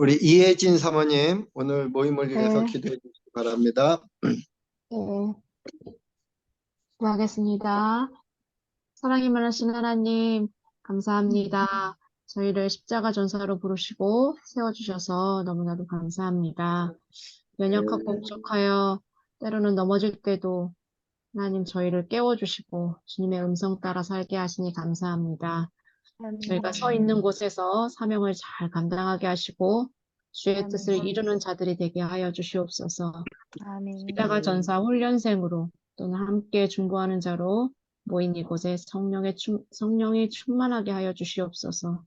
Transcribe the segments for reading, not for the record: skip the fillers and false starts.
우리 이혜진 사모님, 오늘 모임을 위해서 네, 기도해 주시기 바랍니다. 네, 기도하겠습니다. 사랑이 많으신 하나님, 감사합니다. 저희를 십자가 전사로 부르시고 세워주셔서 너무나도 감사합니다. 연약하고 네, 부족하여 때로는 넘어질 때도 하나님 저희를 깨워주시고 주님의 음성 따라 살게 하시니 감사합니다. 저희가 서 아멘. 있는 곳에서 사명을 잘 감당하게 하시고 주의 뜻을 아멘. 이루는 자들이 되게 하여 주시옵소서. 십자가 아멘. 전사 훈련생으로 또는 함께 중보하는 자로 모인 이곳에 성령이 충만하게 하여 주시옵소서.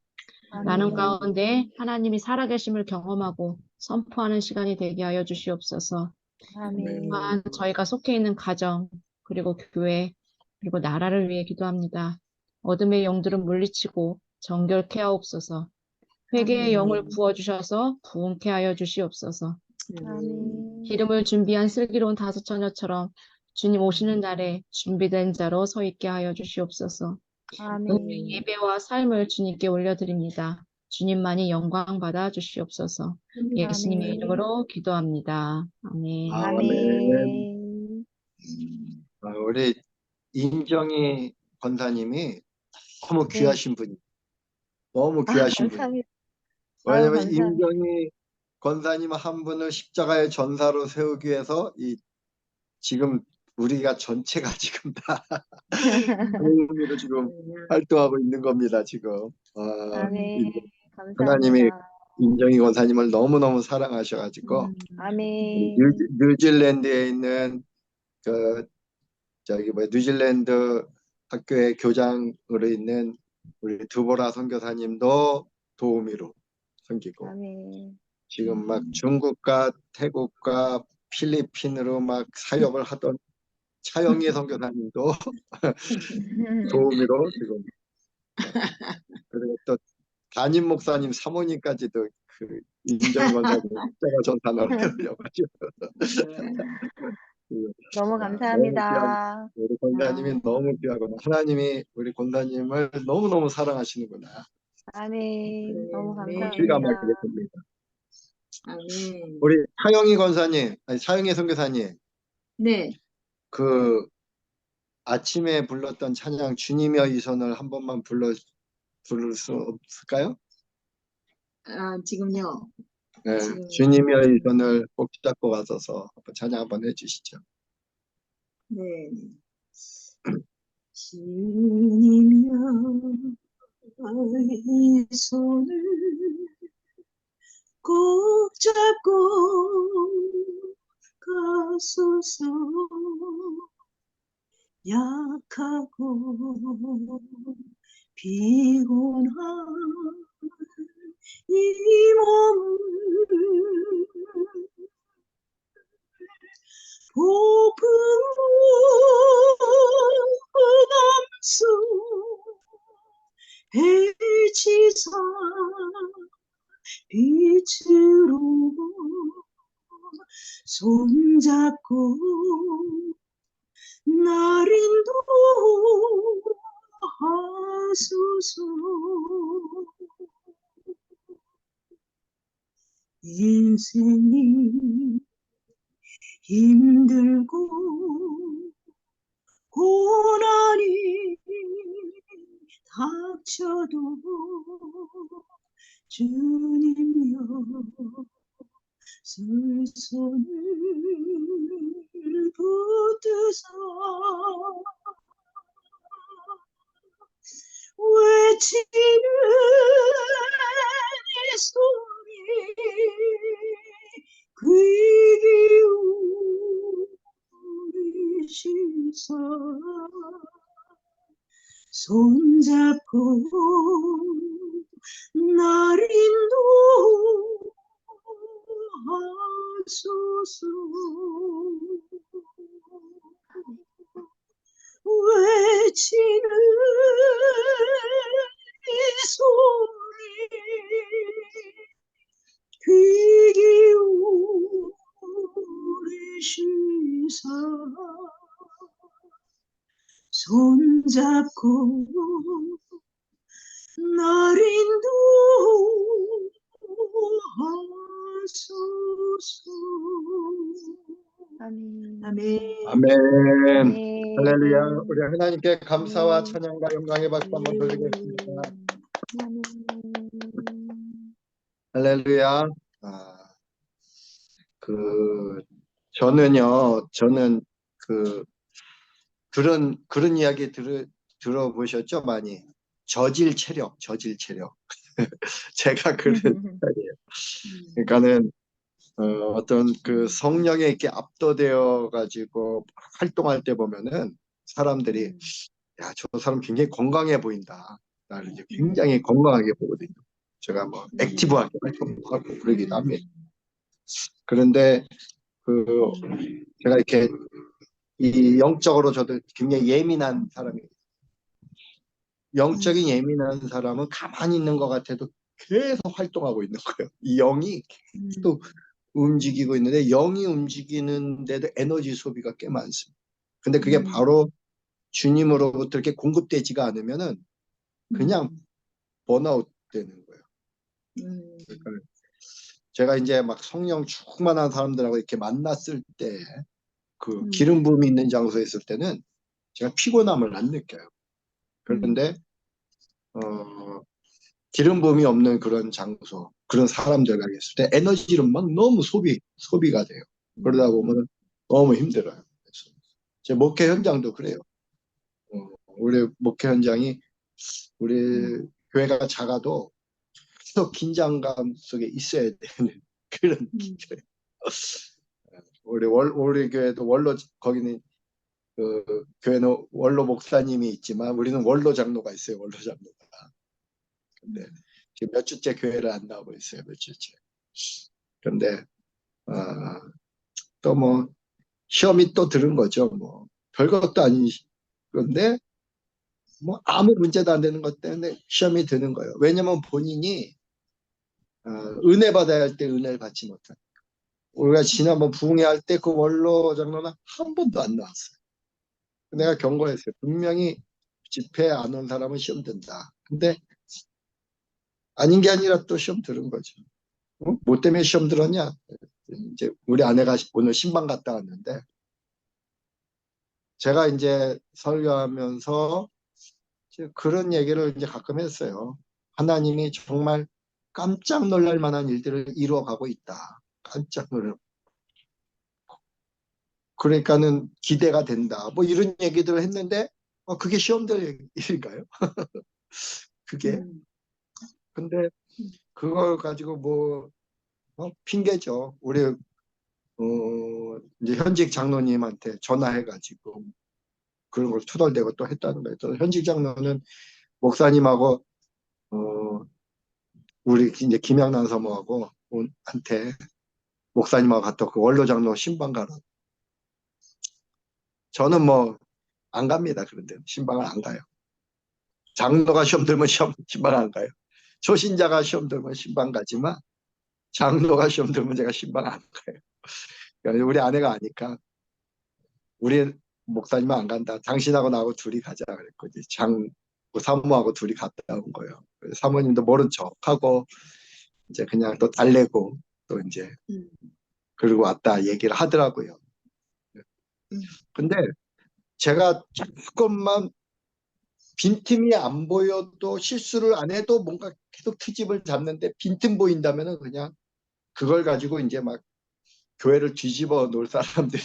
나는 아멘. 가운데 하나님이 살아계심을 경험하고 선포하는 시간이 되게 하여 주시옵소서. 아멘. 또한 저희가 속해 있는 가정, 그리고 교회, 그리고 나라를 위해 기도합니다. 어둠의 영들은 물리치고 정결케 하옵소서. 회개의 아멘. 영을 부어주셔서 부흥케 하여 주시옵소서. 아멘. 기름을 준비한 슬기로운 다섯 처녀처럼 주님 오시는 날에 준비된 자로 서 있게 하여 주시옵소서. 오늘 아멘. 예배와 삶을 주님께 올려드립니다. 주님만이 영광 받아 주시옵소서. 예수님의 아멘. 이름으로 기도합니다. 아멘. 아멘. 아멘. 우리 임정희 권사님이 너무 네. 귀하신 분이, 너무 아, 귀하신 분이. 감사합니다. 아유, 왜냐면 감사합니다. 임정희 권사님 한 분을 십자가의 전사로 세우기 위해서 지금 우리가 전체가 지금 다 그 의미로 지금 활동하고 있는 겁니다, 지금. 아멘. 하나님이 감사합니다. 임정희 권사님을 너무너무 사랑하셔가지고, 아멘. 뉴질랜드에 있는 그 뉴질랜드 학교의 교장으로 있는 우리 두보라 선교사님도 도우미로 섬기고, 아멘. 지금 막 중국과 태국과 필리핀으로 막 사역을 하던 차영희 선교사님도 도우미로 지금, 그리고 또 담임 목사님 사모님까지도 그 임정희 권사님 십자가 전산으로 해주려가지고 너무 너무 귀한, 감사합니다. 우리 권사님이 너무 귀하구나. 하나님이 우리 권사님을 너무너무 사랑하시는구나. 아멘. 너무 실감하게 감사합니다. 됩니다. 아멘. 우리 차영희 권사님, 아니 차영희 선교사님, 네, 그 아침에 불렀던 찬양 주님의 이 손을 한 번만 부를 수 없을까요? 지금요. 네, 지금, 주님의 이 손을 꼭 잡고 와서서 찬양 한번 해주시죠. 네. 주님여, 이 손을 꼭 잡고 가소서. 약하고 피곤한 이 몸을 폭풍 흑암수 해치사 빛으로 손잡고 날 인도하소서. 인생이 힘들고 고난이 닥쳐도 주님여 손을 붙드사 외치는 이 소리 귀 기울이시사 손잡고 날 인도하소서. 외치는 이 소리 귀 기울이시사 손잡고 날 아멘. 아멘. 아멘. 아멘. 할렐루야. 우리 하나님께 감사와 아멘. 찬양과 영광의 박수 한번 돌리겠습니다. 아멘. 할렐루야. 저는 그런 이야기 들어보셨죠? 많이. 저질 체력. 제가 그런 스타일이에요. 그러니까는, 어떤 그 성령에 이렇게 압도되어 가지고 활동할 때 보면은 사람들이, 야, 저 사람 굉장히 건강해 보인다. 나를 이제 굉장히 건강하게 보거든요. 제가 뭐 액티브하게 활동하고 그러기도 합니다. 그런데 제가 이렇게 이 영적으로 저도 굉장히 예민한 사람이에요. 영적인 예민한 사람은 가만히 있는 것 같아도 계속 활동하고 있는 거예요. 이 영이 계속 움직이고 있는데, 영이 움직이는데도 에너지 소비가 꽤 많습니다. 근데 그게 바로 주님으로부터 이렇게 공급되지가 않으면은 그냥 번아웃 되는 거예요. 그러니까 제가 이제 막 성령 충만한 사람들하고 이렇게 만났을 때, 그 기름 부음이 있는 장소에 있을 때는 제가 피곤함을 안 느껴요. 그런데 기름 부음이 없는 그런 장소, 그런 사람들과 있을 때 에너지를 막 너무 소비가 돼요. 그러다 보면 너무 힘들어요. 그래서 제 목회 현장도 그래요. 우리 목회 현장이, 우리 교회가 작아도 계속 긴장감 속에 있어야 되는 그런 기초예요. 우리 교회도 거기는 교회는 원로 목사님이 있지만 우리는 원로 장로가 있어요. 원로 장로가. 근데 지금 몇 주째 교회를 안 나오고 있어요. 몇 주째. 근데 또 뭐 시험이 또 들은 거죠. 뭐 별것도 아닌 건데 뭐 아무 문제도 안 되는 것 때문에 시험이 드는 거예요. 왜냐면 본인이 은혜 받아야 할 때 은혜를 받지 못한. 우리가 지난번 부흥회 할 때 그 원로 장로는 한 번도 안 나왔어요. 내가 경고했어요. 분명히 집회 안 온 사람은 시험 든다. 근데 아닌 게 아니라 또 시험 들은 거죠. 뭐 때문에 시험 들었냐? 이제 우리 아내가 오늘 신방 갔다 왔는데, 제가 이제 설교하면서 이제 그런 얘기를 이제 가끔 했어요. 하나님이 정말 깜짝 놀랄 만한 일들을 이루어가고 있다. 깜짝 놀랄. 그러니까는 기대가 된다. 뭐 이런 얘기들을 했는데, 그게 시험될 일인가요? 그게. 근데 그걸 가지고 뭐 핑계죠. 우리 이제 현직 장로님한테 전화해가지고 그런 걸 투덜대고 또 했다는 거예요. 또 현직 장로는 목사님하고 우리 이제 김양란 사모하고 한테 목사님하고 갔다 그 원로 장로 신방 가라. 저는 뭐 안 갑니다. 그런데 신방을 안 가요. 장로가 시험 들면 신방 안 가요. 초신자가 시험 들면 신방 가지만 장로가 시험 들면 제가 신방 안 가요. 그러니까 우리 아내가 아니까, 우리 목사님은 안 간다. 당신하고 나하고 둘이 가자 그랬거든. 사모하고 둘이 갔다 온 거예요. 사모님도 모른 척하고 이제 그냥 또 달래고 또 이제 그러고 왔다 얘기를 하더라고요. 근데 제가 조금만 빈틈이 안 보여도, 실수를 안 해도 뭔가 계속 트집을 잡는데 빈틈 보인다면은 그냥 그걸 가지고 이제 막 교회를 뒤집어 놓을 사람들이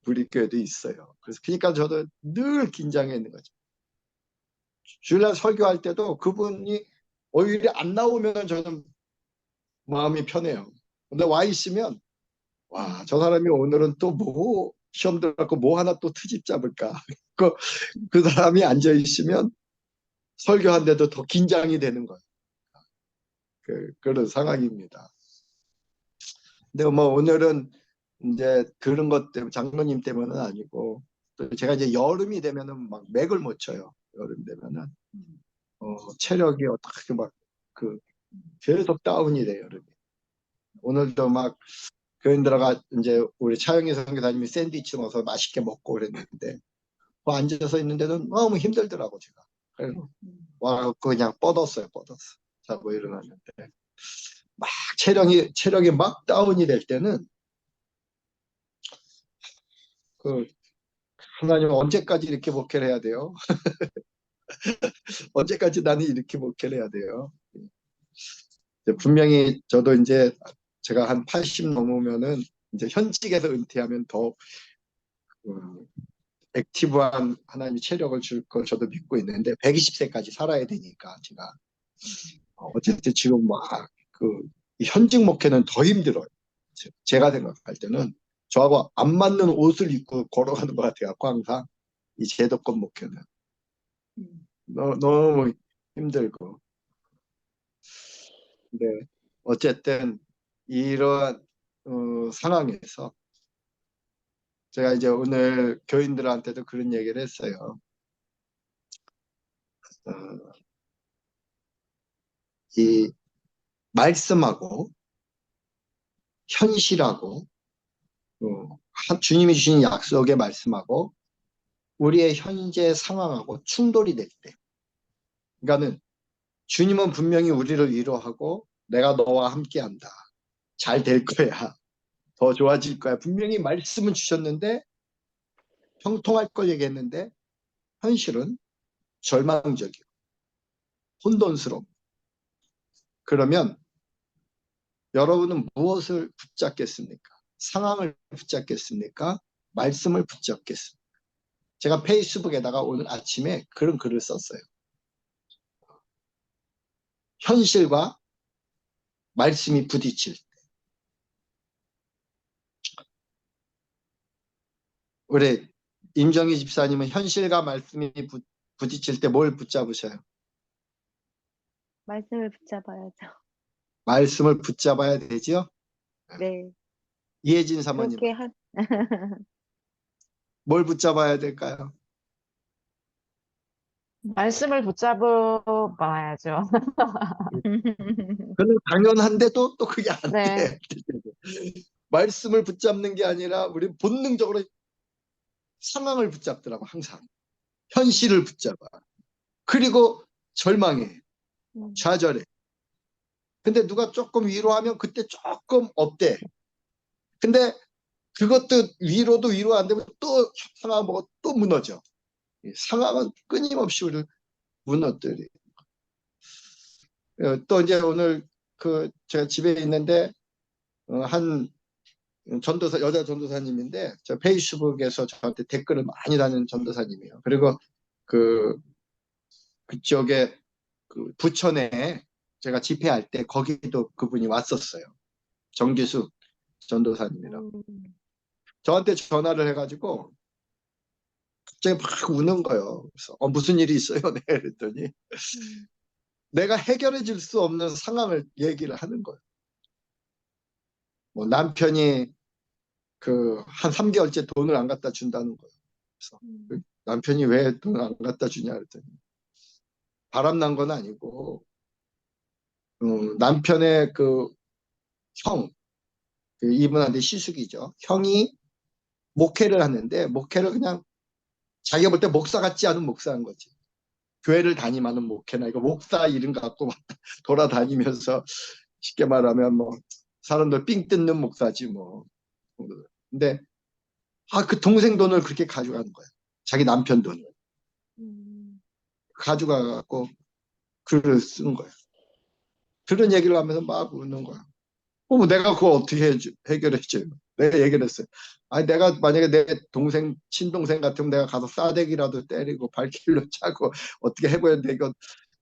우리 교회도 있어요. 그래서 그러니까 저도 늘 긴장해 있는 거죠. 주일날 설교할 때도 그분이 오히려 안 나오면 저는 마음이 편해요. 근데 와 있으면, 와, 저 사람이 오늘은 또 뭐 시험 들어갖고 뭐 하나 또 트집 잡을까. 그 사람이 앉아 있으면 설교하는데도 더 긴장이 되는 거예요. 그런 상황입니다. 근데 뭐 오늘은 이제 그런 것 때문에, 장로님 때문은 아니고, 또 제가 이제 여름이 되면은 막 맥을 못 쳐요. 여름 되면은 체력이 어떻게 막 계속 다운이 돼요. 여름에. 오늘도 막 교인들아가 이제 우리 차영희 선교사님이 샌드위치 넣어서 맛있게 먹고 그랬는데, 앉아서 있는데도 너무 힘들더라고 제가. 그래서 와 그냥 뻗었어요. 자고 일어났는데, 막 체력이 막 다운이 될 때는 그 하나님 언제까지 이렇게 목회를 해야 돼요? 언제까지 나는 이렇게 목회를 해야 돼요? 분명히 저도 이제 제가 한 80 넘으면은 이제 현직에서 은퇴하면 더 액티브한 하나님이 체력을 줄 걸 저도 믿고 있는데 120세까지 살아야 되니까 제가 어쨌든 지금 막 현직 목회는 더 힘들어요. 제가 생각할 때는 저하고 안 맞는 옷을 입고 걸어가는 것 같아요. 항상 이 제도권 목회는 너무 힘들고. 근데 어쨌든 이러한 상황에서 제가 이제 오늘 교인들한테도 그런 얘기를 했어요. 이 말씀하고 현실하고 주님이 주신 약속의 말씀하고 우리의 현재 상황하고 충돌이 될 때, 그러니까는 주님은 분명히 우리를 위로하고 내가 너와 함께한다. 잘 될 거야. 더 좋아질 거야. 분명히 말씀은 주셨는데 형통할 걸 얘기했는데 현실은 절망적이고 혼돈스러워. 그러면 여러분은 무엇을 붙잡겠습니까? 상황을 붙잡겠습니까? 말씀을 붙잡겠습니까? 제가 페이스북에다가 오늘 아침에 그런 글을 썼어요. 현실과 말씀이 부딪힐 때. 우리 임정희 집사님은 현실과 말씀이 부딪힐 때 뭘 붙잡으셔요? 말씀을 붙잡아야죠. 말씀을 붙잡아야 되죠? 네. 이혜진 사모님, 그렇게 뭘 붙잡아야 될까요? 말씀을 붙잡아야죠. 그는 당연한데도 또 그게 안 네. 돼. 말씀을 붙잡는 게 아니라 우리 본능적으로 상황을 붙잡더라고, 항상. 현실을 붙잡아. 그리고 절망해. 좌절해. 근데 누가 조금 위로하면 그때 조금 업돼. 근데 그것도 위로도 위로 안 되면 또 상황 보고 또 무너져. 상황은 끊임없이 우리를 무너뜨려. 또 이제 오늘 제가 집에 있는데 한 전도사, 여자 전도사님인데 저 페이스북에서 저한테 댓글을 많이 다는 전도사님이에요. 그리고 그쪽에 부천에 제가 집회할 때 거기도 그분이 왔었어요. 정기수 전도사님이라고. 저한테 전화를 해가지고 갑자기 막 우는 거예요. 그래서 무슨 일이 있어요? 네, 그랬더니 내가 해결해 줄 수 없는 상황을 얘기를 하는 거예요. 뭐 남편이 한 3개월째 돈을 안 갖다 준다는 거예요. 그래서 남편이 왜 돈을 안 갖다 주냐 그랬더니 바람난 건 아니고 남편의 형, 이분한테 시숙이죠. 형이 목회를 하는데 목회를 그냥 자기가 볼 때 목사 같지 않은 목사인 거지. 교회를 다니면은 목회나 이거 목사 이름 갖고 돌아다니면서 쉽게 말하면 뭐 사람들 삥 뜯는 목사지 뭐. 근데 그 동생 돈을 그렇게 가져가는 거야. 자기 남편 돈을 가져가갖고 글을 쓴 거야. 그런 얘기를 하면서 막 웃는 거야. 내가 그거 어떻게 해결했지? 내가 얘기를 했어요. 아니 내가 만약에 내 동생 친동생 같으면 내가 가서 싸대기라도 때리고 발길로 차고 어떻게 해봐야 돼. 이거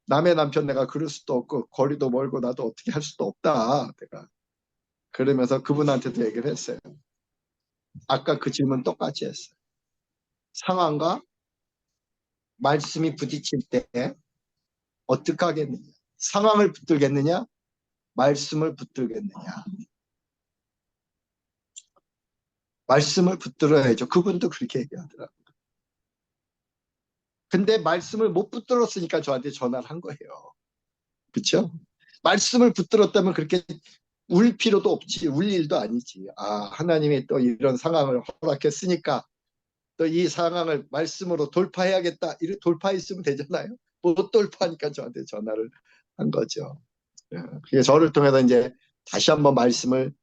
남의 남편 내가 그럴 수도 없고 거리도 멀고 나도 어떻게 할 수도 없다. 내가 그러면서 그분한테도 얘기를 했어요. 아까 그 질문 똑같이 했어요. 상황과 말씀이 부딪힐 때 어떻게 하겠느냐? 상황을 붙들겠느냐? 말씀을 붙들겠느냐? 말씀을 붙들어야죠. 그분도 그렇게 얘기하더라고요. 근데 말씀을 못 붙들었으니까 저한테 전화를 한 거예요. 그렇죠? 말씀을 붙들었다면 그렇게 울 필요도 없지. 울 일도 아니지. 하나님이 또 이런 상황을 허락했으니까 또 이 상황을 말씀으로 돌파해야겠다. 이렇게 돌파했으면 되잖아요. 못 돌파하니까 저한테 전화를 한 거죠. 그게 저를 통해서 이제 다시 한번 말씀을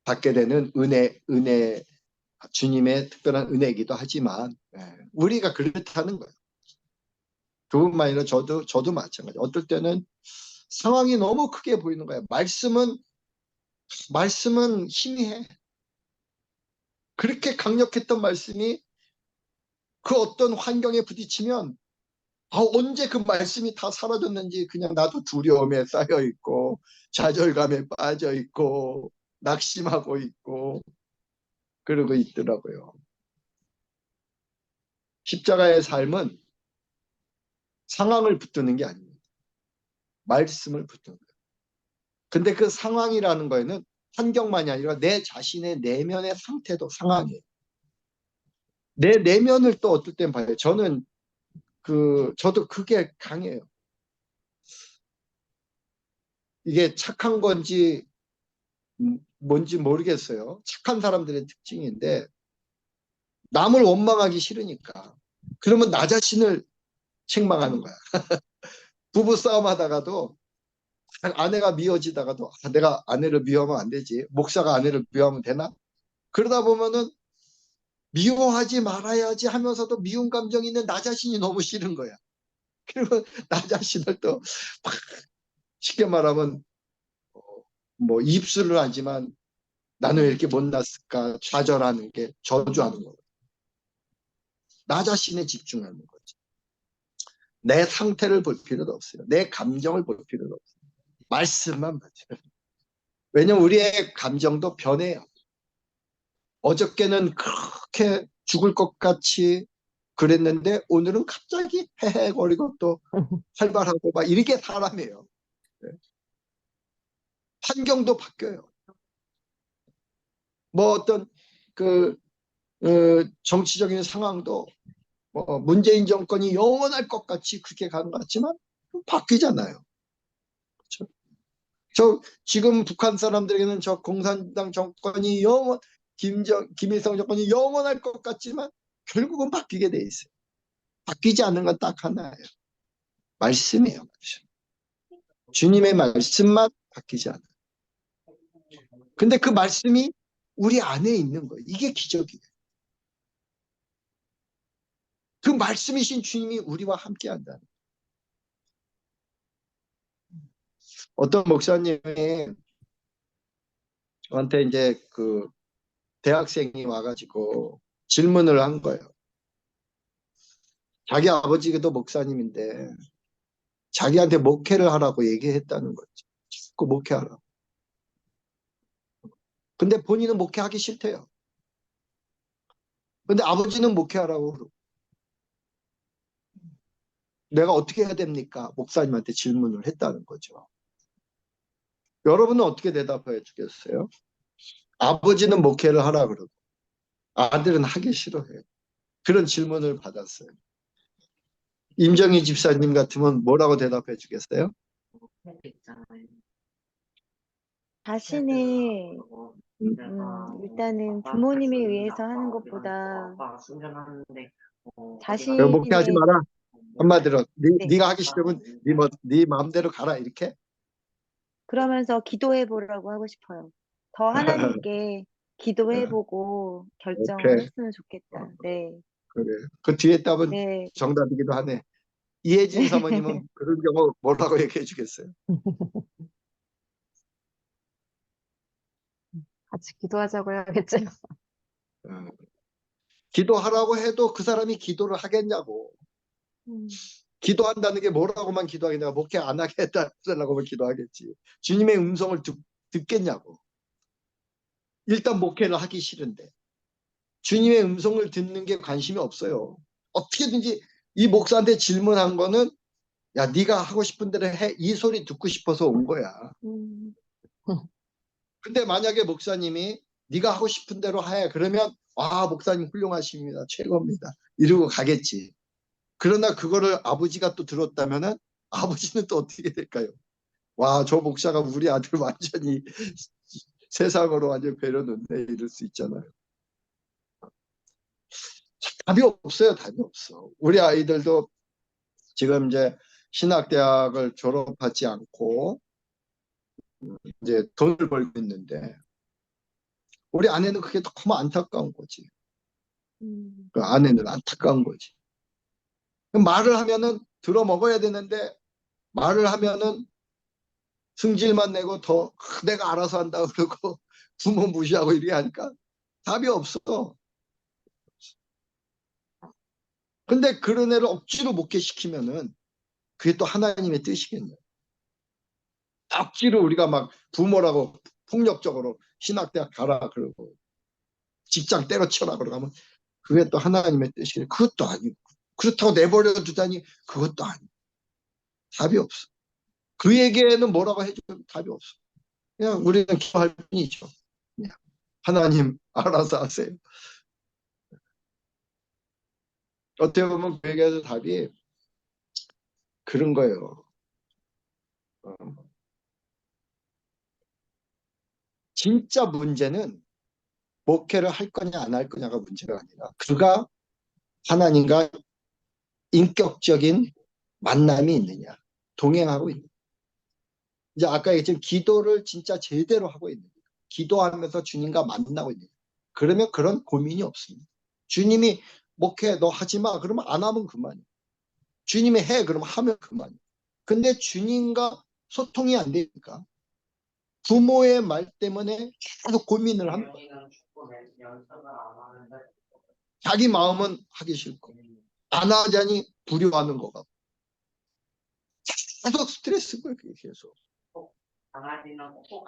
받게 되는 은혜가 주님의 특별한 은혜이기도 하지만 우리가 그렇다는 거예요. 그뿐만 아니라 저도 마찬가지. 어떨 때는 상황이 너무 크게 보이는 거예요. 말씀은 희미해. 그렇게 강력했던 말씀이 그 어떤 환경에 부딪히면 언제 그 말씀이 다 사라졌는지 그냥 나도 두려움에 쌓여 있고 좌절감에 빠져 있고 낙심하고 있고 그러고 있더라고요. 십자가의 삶은 상황을 붙드는 게 아닙니다. 말씀을 붙드는 거예요. 근데 그 상황이라는 거에는 환경만이 아니라 내 자신의 내면의 상태도 상황이에요. 내 내면을 또 어떨 땐 봐요. 저도 그게 강해요. 이게 착한 건지 뭔지 모르겠어요. 착한 사람들의 특징인데 남을 원망하기 싫으니까 그러면 나 자신을 책망하는 거야. 부부 싸움 하다가도 아내가 미워지다가도 내가 아내를 미워하면 안 되지. 목사가 아내를 미워하면 되나? 그러다 보면은 미워하지 말아야지 하면서도 미운 감정이 있는 나 자신이 너무 싫은 거야. 그리고 나 자신을 또 쉽게 말하면 뭐 입술을 하지만 나는 왜 이렇게 못났을까 좌절하는 게 저주하는 거예요. 나 자신에 집중하는 거지. 내 상태를 볼 필요도 없어요. 내 감정을 볼 필요도 없어요. 말씀만 봐요. 왜냐면 우리의 감정도 변해요. 어저께는 그렇게 죽을 것 같이 그랬는데 오늘은 갑자기 헤헤거리고 또 활발하고 막 이렇게 사람이에요. 환경도 바뀌어요. 뭐 어떤 그 정치적인 상황도 문재인 정권이 영원할 것 같이 그렇게 가는 것 같지만 바뀌잖아요. 그렇죠? 저 지금 북한 사람들에게는 저 공산당 정권이 김일성 정권이 영원할 것 같지만 결국은 바뀌게 돼 있어요. 바뀌지 않는 건 딱 하나예요. 말씀이에요. 말씀. 주님의 말씀만 바뀌지 않아요. 근데 그 말씀이 우리 안에 있는 거예요. 이게 기적이에요. 그 말씀이신 주님이 우리와 함께 한다는 거예요. 어떤 목사님이 저한테 이제 그 대학생이 와가지고 질문을 한 거예요. 자기 아버지도 목사님인데 자기한테 목회를 하라고 얘기했다는 거죠. 자꾸 목회하라고. 근데 본인은 목회하기 싫대요. 근데 아버지는 목회하라고 그러고. 내가 어떻게 해야 됩니까? 목사님한테 질문을 했다는 거죠. 여러분은 어떻게 대답해 주겠어요? 아버지는 목회를 하라 그러고 아들은 하기 싫어해요. 그런 질문을 받았어요. 임정희 집사님 같으면 뭐라고 대답해 주겠어요? 자신의 일단은 부모님에 의해서 하는 것보다 목회하지 자신의 마라. 한마디로 네. 네가 하기 싫으면 네 마음대로 가라 이렇게. 그러면서 기도해 보라고 하고 싶어요. 더 하나님께 기도해보고 결정을 오케이. 했으면 좋겠다. 네, 그래. 그 뒤에 답은 네. 정답이기도 하네. 이혜진 사모님은 그런 경우 뭐라고 얘기해 주겠어요? 같이 기도하자고 해야겠죠. 어. 기도하라고 해도 그 사람이 기도를 하겠냐고. 기도한다는 게 뭐라고만 기도하겠냐. 목회 안 하게 해달라고만 기도하겠지. 주님의 음성을 듣겠냐고. 일단 목회를 하기 싫은데. 주님의 음성을 듣는 게 관심이 없어요. 어떻게든지 이 목사한테 질문한 거는 야 네가 하고 싶은 대로 해. 이 소리 듣고 싶어서 온 거야. 근데 만약에 목사님이 네가 하고 싶은 대로 해. 그러면 목사님 훌륭하십니다. 최고입니다. 이러고 가겠지. 그러나 그거를 아버지가 또 들었다면은 아버지는 또 어떻게 될까요? 저 목사가 우리 아들 완전히 세상으로 완전히 배려놓네 이럴 수 있잖아요. 답이 없어요. 답이 없어. 우리 아이들도 지금 이제 신학대학을 졸업하지 않고 이제 돈을 벌고 있는데 우리 아내는 그게 너무 안타까운 거지. 음, 그 아내는 안타까운 거지. 말을 하면은 들어 먹어야 되는데 말을 하면은 승질만 내고 더 내가 알아서 한다 그러고 부모 무시하고 이렇게 하니까 답이 없어. 근데 그런 애를 억지로 목회시키면은 그게 또 하나님의 뜻이겠냐. 억지로 우리가 막 부모라고 폭력적으로 신학대학 가라 그러고 직장 때려치워라 그러고 하면 그게 또 하나님의 뜻이겠냐. 그것도 아니고 그렇다고 내버려 두다니 그것도 아니고 답이 없어. 그에게는 뭐라고 해줘도 답이 없어. 그냥 우리는 기도할 뿐이죠. 그냥 하나님 알아서 하세요. 어떻게 보면 그에게도 답이 그런 거예요. 어, 진짜 문제는 목회를 할 거냐 안 할 거냐가 문제가 아니라 그가 하나님과 인격적인 만남이 있느냐, 동행하고 있느냐. 이제 아까 얘기했지만 기도를 진짜 제대로 하고 있느냐, 기도하면서 주님과 만나고 있느냐. 그러면 그런 고민이 없습니다. 주님이 목회 너 하지 마 그러면 안 하면 그만이야. 주님이 해 그러면 하면 그만이야. 근데 주님과 소통이 안 되니까 부모의 말 때문에 계속 고민을 합니다. 자기 마음은 하기 싫고 안 하자니 두려워하는 거 같고 계속 스트레스인 거예요. 그게 계속.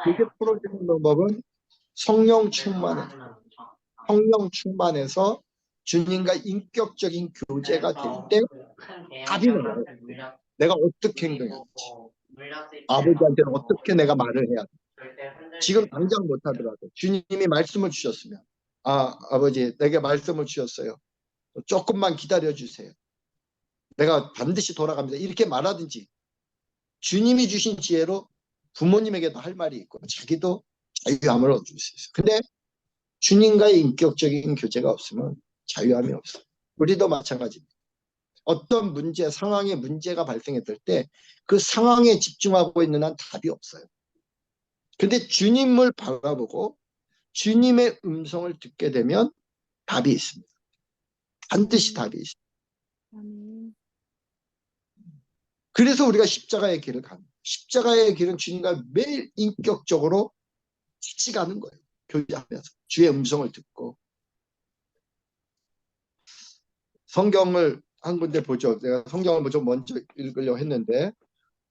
그게 풀어지는 방법은 성령 충만해서 주님과 인격적인 교제가 될 때 답이 나와요. 내가 어떻게 행동해야 되지? 아버지한테는 어떻게 내가 말을 해야 돼? 지금 당장 못하더라도 주님이 말씀을 주셨으면 아버지 내게 말씀을 주셨어요. 조금만 기다려주세요. 내가 반드시 돌아갑니다. 이렇게 말하든지 주님이 주신 지혜로 부모님에게도 할 말이 있고 자기도 자유함을 얻을 수 있어요. 근데 주님과의 인격적인 교제가 없으면 자유함이 없어요. 우리도 마찬가지입니다. 어떤 문제, 상황에 문제가 발생했을 때 그 상황에 집중하고 있는 한 답이 없어요. 근데 주님을 바라보고 주님의 음성을 듣게 되면 답이 있습니다. 반드시 답이 있습니다. 아멘. 그래서 우리가 십자가의 길을 갑니다. 십자가의 길은 주님과 매일 인격적으로 같이 가는 거예요. 교제하면서 주의 음성을 듣고. 성경을 한 군데 보죠. 내가 성경을 좀 먼저 읽으려고 했는데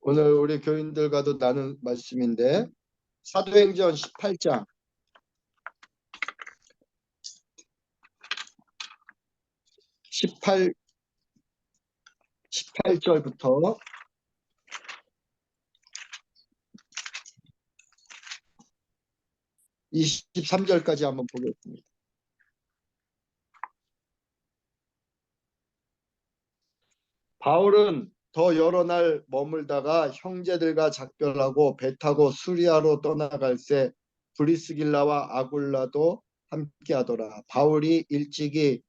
오늘 우리 교인들과도 나눈 말씀인데 사도행전 18장 18절부터 23절까지 한번 보겠습니다. 바울은 더 여러 날 머물다가 형제들과 작별하고 배 타고 수리아로 떠나갈새 브리스길라와 아굴라도 함께하더라. 바울이 일찍이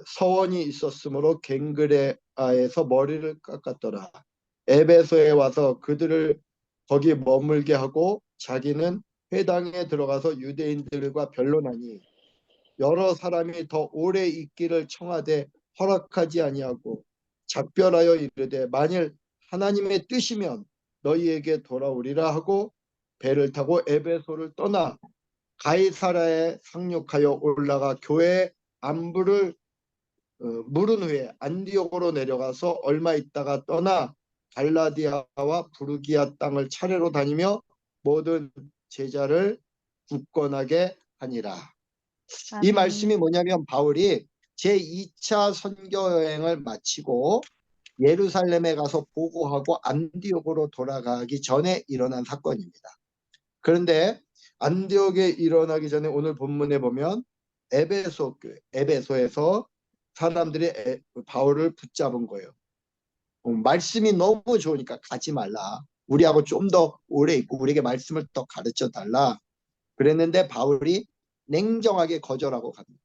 서원이 있었으므로 갱그레아에서 머리를 깎았더라. 에베소에 와서 그들을 거기 머물게 하고 자기는 회당에 들어가서 유대인들과 변론하니 여러 사람이 더 오래 있기를 청하되 허락하지 아니하고 작별하여 이르되 만일 하나님의 뜻이면 너희에게 돌아오리라 하고 배를 타고 에베소를 떠나 가이사라에 상륙하여 올라가 교회 안부를 물은 후에 안디옥으로 내려가서 얼마 있다가 떠나 갈라디아와 부르기아 땅을 차례로 다니며 모든 제자를 굳건하게 하니라. 이 아멘. 말씀이 뭐냐면 바울이 제2차 선교 여행을 마치고 예루살렘에 가서 보고하고 안디옥으로 돌아가기 전에 일어난 사건입니다. 그런데 안디옥에 일어나기 전에 오늘 본문에 보면 에베소에서 사람들이 바울을 붙잡은 거예요. 말씀이 너무 좋으니까 가지 말라. 우리하고 좀 더 오래 있고 우리에게 말씀을 더 가르쳐 달라. 그랬는데 바울이 냉정하게 거절하고 갑니다.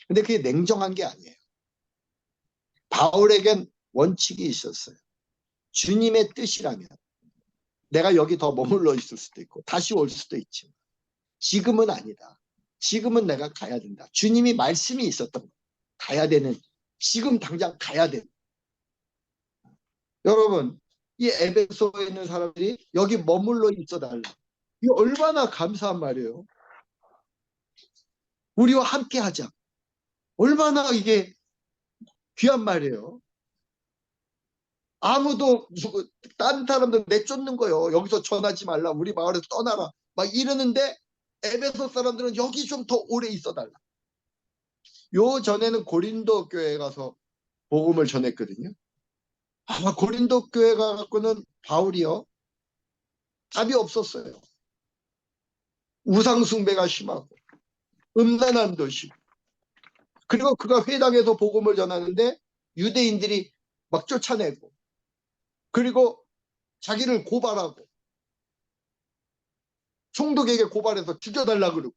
근데 그게 냉정한 게 아니에요. 바울에겐 원칙이 있었어요. 주님의 뜻이라면 내가 여기 더 머물러 있을 수도 있고 다시 올 수도 있지만 지금은 아니다. 지금은 내가 가야 된다. 주님이 말씀이 있었던 거예요. 가야 되는, 지금 당장 가야 되는. 여러분, 이 에베소에 있는 사람들이 여기 머물러 있어 달라. 이거 얼마나 감사한 말이에요. 우리와 함께 하자. 얼마나 이게 귀한 말이에요. 아무도 다른 사람들 내쫓는 거예요. 여기서 전하지 말라. 우리 마을에서 떠나라. 막 이러는데 에베소 사람들은 여기 좀 더 오래 있어 달라. 요 전에는 고린도 교회에 가서 복음을 전했거든요. 아마 고린도 교회 가갖고는 바울이요. 답이 없었어요. 우상 숭배가 심하고 음란함도 심하고. 그리고 그가 회당에서 복음을 전하는데 유대인들이 막 쫓아내고 그리고 자기를 고발하고 총독에게 고발해서 죽여달라 그러고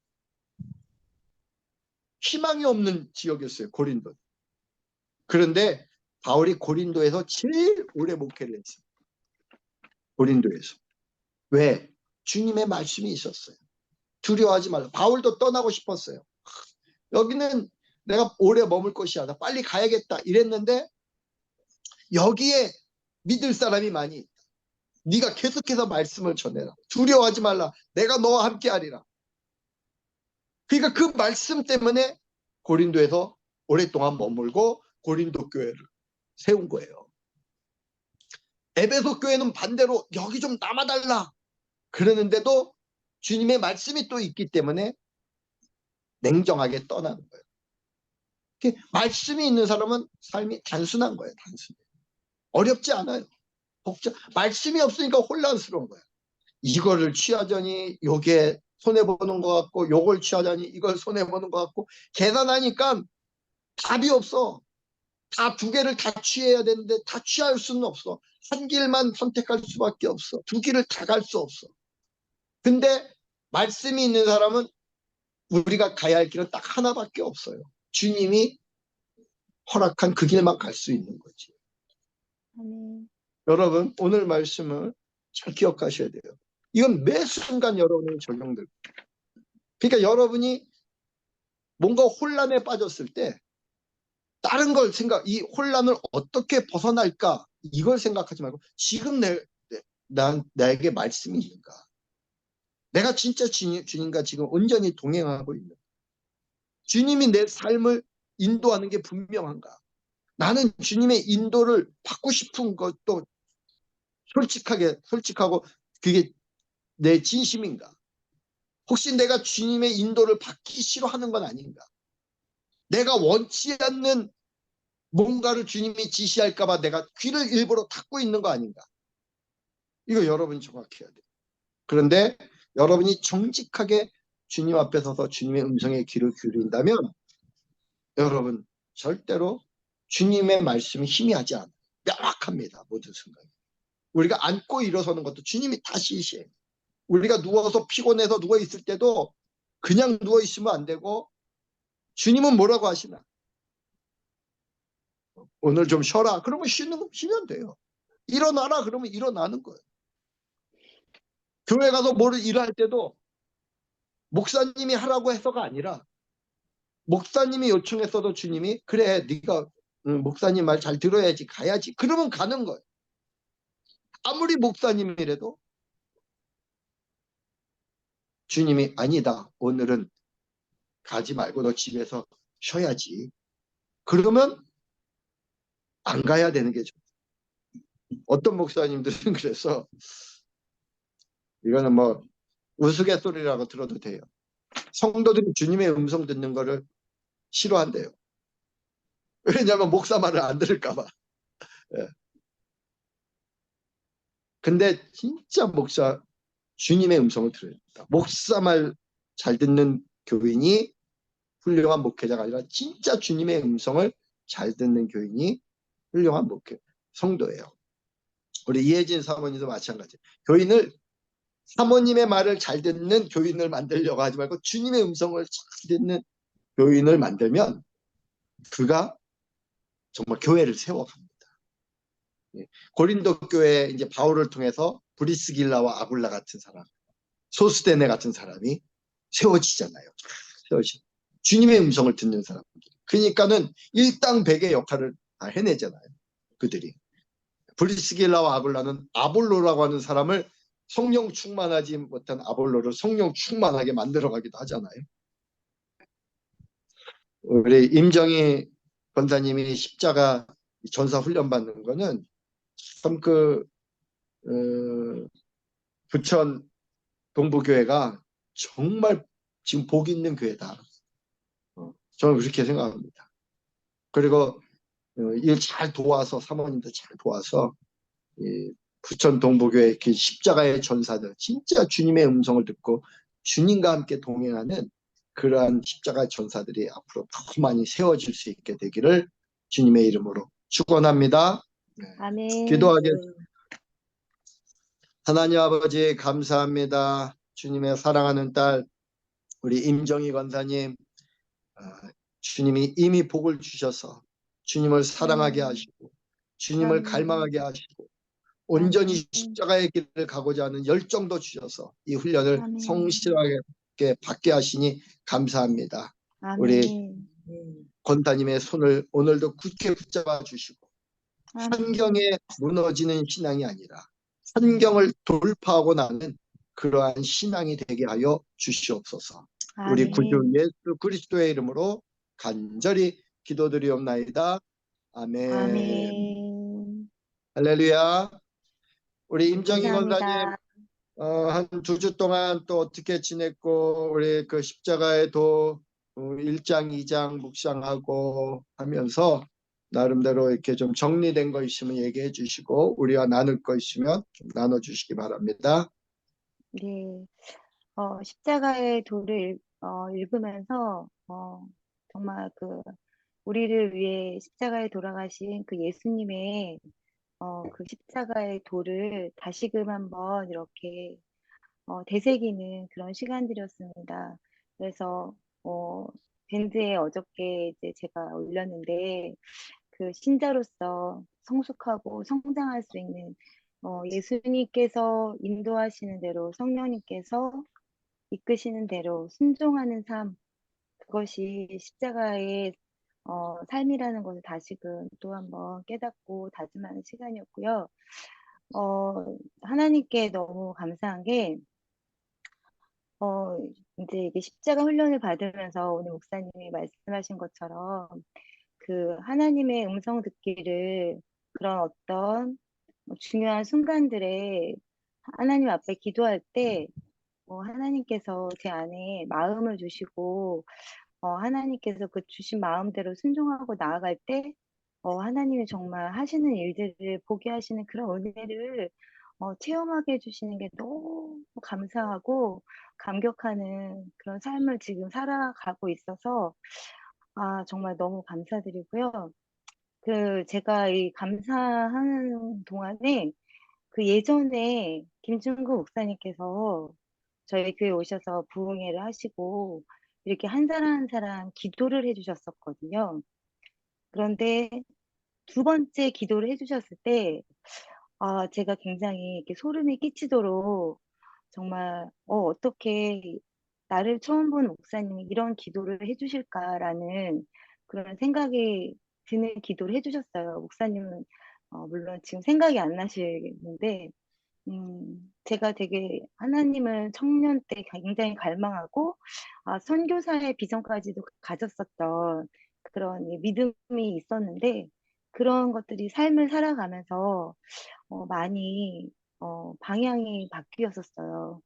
희망이 없는 지역이었어요. 고린도. 그런데 바울이 고린도에서 제일 오래 목회를 했어요. 고린도에서. 왜? 주님의 말씀이 있었어요. 두려워하지 말라. 바울도 떠나고 싶었어요. 여기는 내가 오래 머물 곳이야. 나 빨리 가야겠다 이랬는데 여기에 믿을 사람이 많이 있다. 네가 계속해서 말씀을 전해라. 두려워하지 말라. 내가 너와 함께 하리라. 그러니까 그 말씀 때문에 고린도에서 오랫동안 머물고 고린도 교회를 세운 거예요. 에베소 교회는 반대로 여기 좀 남아달라. 그러는데도 주님의 말씀이 또 있기 때문에 냉정하게 떠나는 거예요. 말씀이 있는 사람은 삶이 단순한 거예요. 단순해. 어렵지 않아요. 말씀이 없으니까 혼란스러운 거예요. 이거를 취하자니 요게 손해보는 것 같고 요걸 취하자니 이걸 손해보는 것 같고 계산하니까 답이 없어. 다 두 개를 다 취해야 되는데 다 취할 수는 없어. 한 길만 선택할 수밖에 없어. 두 길을 다 갈 수 없어. 근데 말씀이 있는 사람은 우리가 가야 할 길은 딱 하나밖에 없어요. 주님이 허락한 그 길만 갈 수 있는 거지. 아멘. 여러분 오늘 말씀을 잘 기억하셔야 돼요. 이건 매 순간 여러분에게 적용돼요. 그러니까 여러분이 뭔가 혼란에 빠졌을 때 다른 걸 이 혼란을 어떻게 벗어날까 이걸 생각하지 말고 지금 나에게 말씀이 있는가? 내가 진짜 주님과 지금 온전히 동행하고 있는가? 주님이 내 삶을 인도하는 게 분명한가? 나는 주님의 인도를 받고 싶은 것도 솔직하고 그게 내 진심인가? 혹시 내가 주님의 인도를 받기 싫어하는 건 아닌가? 내가 원치 않는 뭔가를 주님이 지시할까봐 내가 귀를 일부러 닫고 있는 거 아닌가? 이거 여러분이 정확해야 돼요. 그런데 여러분이 정직하게 주님 앞에 서서 주님의 음성에 귀를 기울인다면 여러분 절대로 주님의 말씀이 희미하지 않아요. 명확합니다. 모든 순간에. 우리가 앉고 일어서는 것도 주님이 다 지시해요. 우리가 누워서 피곤해서 누워있을 때도 그냥 누워있으면 안 되고 주님은 뭐라고 하시나? 오늘 좀 쉬어라. 그러면 쉬면 돼요. 일어나라. 그러면 일어나는 거예요. 교회 가서 뭐를 일할 때도 목사님이 하라고 해서가 아니라 목사님이 요청했어도 주님이 그래 네가 목사님 말 잘 들어야지 가야지. 그러면 가는 거예요. 아무리 목사님이라도 주님이 아니다. 오늘은 가지 말고 너 집에서 쉬어야지. 그러면 안 가야 되는 게 좋아요. 어떤 목사님들은 그래서 이거는 뭐 우스갯소리라고 들어도 돼요. 성도들이 주님의 음성 듣는 거를 싫어한대요. 왜냐하면 목사 말을 안 들을까 봐. 예. 근데 진짜 주님의 음성을 들어야 된다. 목사 말 잘 듣는 교인이 훌륭한 목회자가 아니라 진짜 주님의 음성을 잘 듣는 교인이 훌륭한 성도예요. 우리 이혜진 사모님도 마찬가지. 사모님의 말을 잘 듣는 교인을 만들려고 하지 말고 주님의 음성을 잘 듣는 교인을 만들면 그가 정말 교회를 세워갑니다. 고린도 교회 이제 바울을 통해서 브리스길라와 아굴라 같은 사람, 소스데네 같은 사람이 세워지잖아요. 세워지. 주님의 음성을 듣는 사람들. 그러니까는 일당백의 역할을 다 해내잖아요. 그들이. 브리스길라와 아굴라는 아볼로라고 하는 사람을 성령 충만하지 못한 아볼로를 성령 충만하게 만들어가기도 하잖아요. 우리 임정희 권사님이 십자가 전사 훈련 받는 거는 참 부천 동부교회가 정말 지금 복 있는 교회다. 저는 그렇게 생각합니다. 그리고 일 잘 도와서 사모님도 잘 도와서 이 부천 동부교회 그 십자가의 전사들 진짜 주님의 음성을 듣고 주님과 함께 동행하는 그러한 십자가의 전사들이 앞으로 더 많이 세워질 수 있게 되기를 주님의 이름으로 축원합니다. 아멘. 기도하겠습니다. 하나님 아버지 감사합니다. 주님의 사랑하는 딸 우리 임정희 권사님 주님이 이미 복을 주셔서 주님을 사랑하게 하시고 주님을 아멘. 갈망하게 하시고 온전히 아멘. 십자가의 길을 가고자 하는 열정도 주셔서 이 훈련을 아멘. 성실하게 받게 하시니 감사합니다. 우리 아멘. 권사님의 손을 오늘도 굳게 붙잡아 주시고 아멘. 환경에 무너지는 신앙이 아니라 환경을 돌파하고 나는 그러한 신앙이 되게 하여 주시옵소서. 우리 구주 아멘. 예수 그리스도의 이름으로 간절히 기도드리옵나이다. 아멘. 아멘. 할렐루야. 우리 임정희 권사님 감사합니다. 한 2주 동안 또 어떻게 지냈고 우리 그 십자가의 도 1장 2장 묵상하고 하면서 나름대로 이렇게 좀 정리된 거 있으면 얘기해 주시고 우리와 나눌 거 있으면 좀 나눠 주시기 바랍니다. 네. 십자가의 도를 읽으면서 정말 우리를 위해 십자가에 돌아가신 그 예수님의 그 십자가의 도를 다시금 한번 이렇게 되새기는 그런 시간들이었습니다. 그래서 밴드에 어저께 이제 제가 올렸는데 그 신자로서 성숙하고 성장할 수 있는 예수님께서 인도하시는 대로 성령님께서 이끄시는 대로 순종하는 삶 그것이 십자가의 삶이라는 것을 다시금 또 한번 깨닫고 다짐하는 시간이었고요. 하나님께 너무 감사한 게 이제 이게 십자가 훈련을 받으면서 오늘 목사님이 말씀하신 것처럼 그 하나님의 음성 듣기를 그런 어떤 중요한 순간들에 하나님 앞에 기도할 때 하나님께서 제 안에 마음을 주시고 하나님께서 그 주신 마음대로 순종하고 나아갈 때 하나님이 정말 하시는 일들을 보게 하시는 그런 은혜를 체험하게 해주시는 게 너무 감사하고 감격하는 그런 삶을 지금 살아가고 있어서 정말 너무 감사드리고요. 제가 이 감사하는 동안에 그 예전에 김준구 목사님께서 저희 교회 오셔서 부흥회를 하시고 이렇게 한 사람 한 사람 기도를 해주셨었거든요. 그런데 두 번째 기도를 해주셨을 때, 제가 굉장히 이렇게 소름이 끼치도록 정말, 어떻게 나를 처음 본 목사님이 이런 기도를 해주실까라는 그런 생각이 드는 기도를 해주셨어요. 목사님은, 물론 지금 생각이 안 나시는데, 제가 되게 하나님을 청년 때 굉장히 갈망하고, 선교사의 비전까지도 가졌었던 그런 믿음이 있었는데, 그런 것들이 삶을 살아가면서 많이 방향이 바뀌었었어요.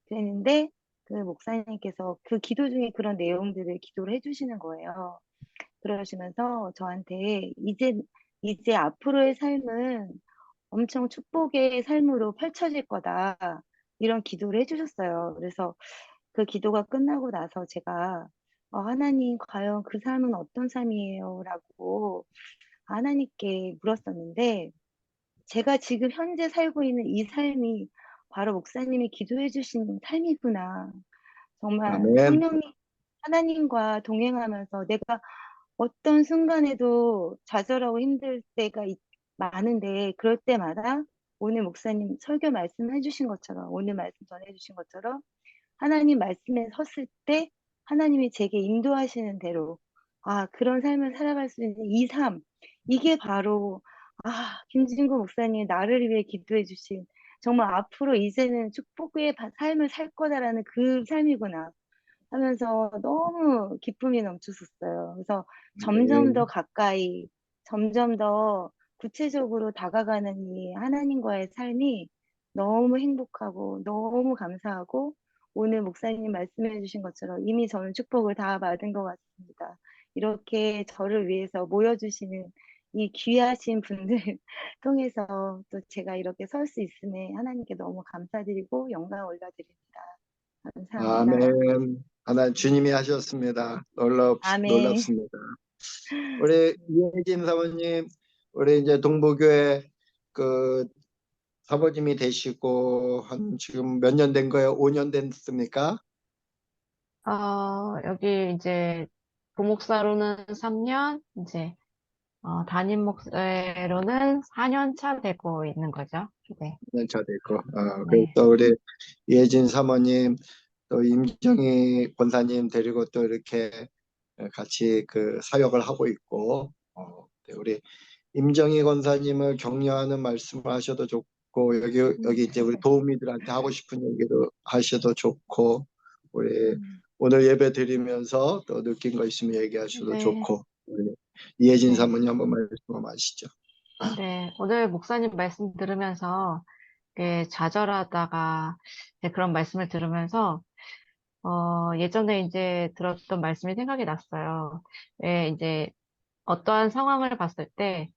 그랬는데 그 목사님께서 그 기도 중에 그런 내용들을 기도를 해주시는 거예요. 그러시면서 저한테 이제 앞으로의 삶은 엄청 축복의 삶으로 펼쳐질 거다. 이런 기도를 해주셨어요. 그래서 그 기도가 끝나고 나서 제가 하나님, 과연 그 삶은 어떤 삶이에요? 라고 하나님께 물었었는데, 제가 지금 현재 살고 있는 이 삶이 바로 목사님이 기도해 주신 삶이구나. 정말 아멘. 성령님, 하나님과 동행하면서 내가 어떤 순간에도 좌절하고 힘들 때가 많은데, 그럴 때마다 오늘 목사님 설교 말씀해 주신 것처럼, 오늘 말씀 전해 주신 것처럼, 하나님 말씀에 섰을 때 하나님이 제게 인도하시는 대로 그런 삶을 살아갈 수 있는 이 삶, 이게 바로 김진구 목사님이 나를 위해 기도해 주신 정말 앞으로 이제는 축복의 삶을 살 거다라는 그 삶이구나 하면서 너무 기쁨이 넘쳤었어요. 그래서 점점 더 가까이, 점점 더 구체적으로 다가가는 이 하나님과의 삶이 너무 행복하고 너무 감사하고 오늘 목사님 말씀해 주신 것처럼 이미 저는 축복을 다 받은 것 같습니다. 이렇게 저를 위해서 모여주시는 이 귀하신 분들 통해서 또 제가 이렇게 설 수 있음에 하나님께 너무 감사드리고 영광 올려드립니다. 감사합니다. 아멘. 하나님 주님이 하셨습니다. 아멘. 놀랍습니다. 우리 이혜진 사모님, 우리 이제 동부교회 그 사모님이 되시고 한 지금 몇 년 된 거예요? 5년 됐습니까? 여기 이제 부목사로는 3년, 이제 담임 목사로는 4년 차 되고 있는 거죠. 네, 5년 차 됐고. 네, 그래서 우리 이혜진 사모님 또 임정희 권사님 데리고 또 이렇게 같이 그 사역을 하고 있고, 네, 우리 임정희 권사님을 격려하는 말씀을 하셔도 좋고, 여기 이제 우리 도우미들한테 하고 싶은 얘기도 하셔도 좋고, 우리 오늘 예배 드리면서 또 느낀 거 있으면 얘기하셔도 네, 좋고, 우리 이혜진 네, 사모님 한번 말씀하시죠. 네. 오늘 목사님 말씀 들으면서 좌절하다가 그런 말씀을 들으면서 예전에 이제 들었던 말씀이 생각이 났어요. 이제 어떠한 상황을 봤을 때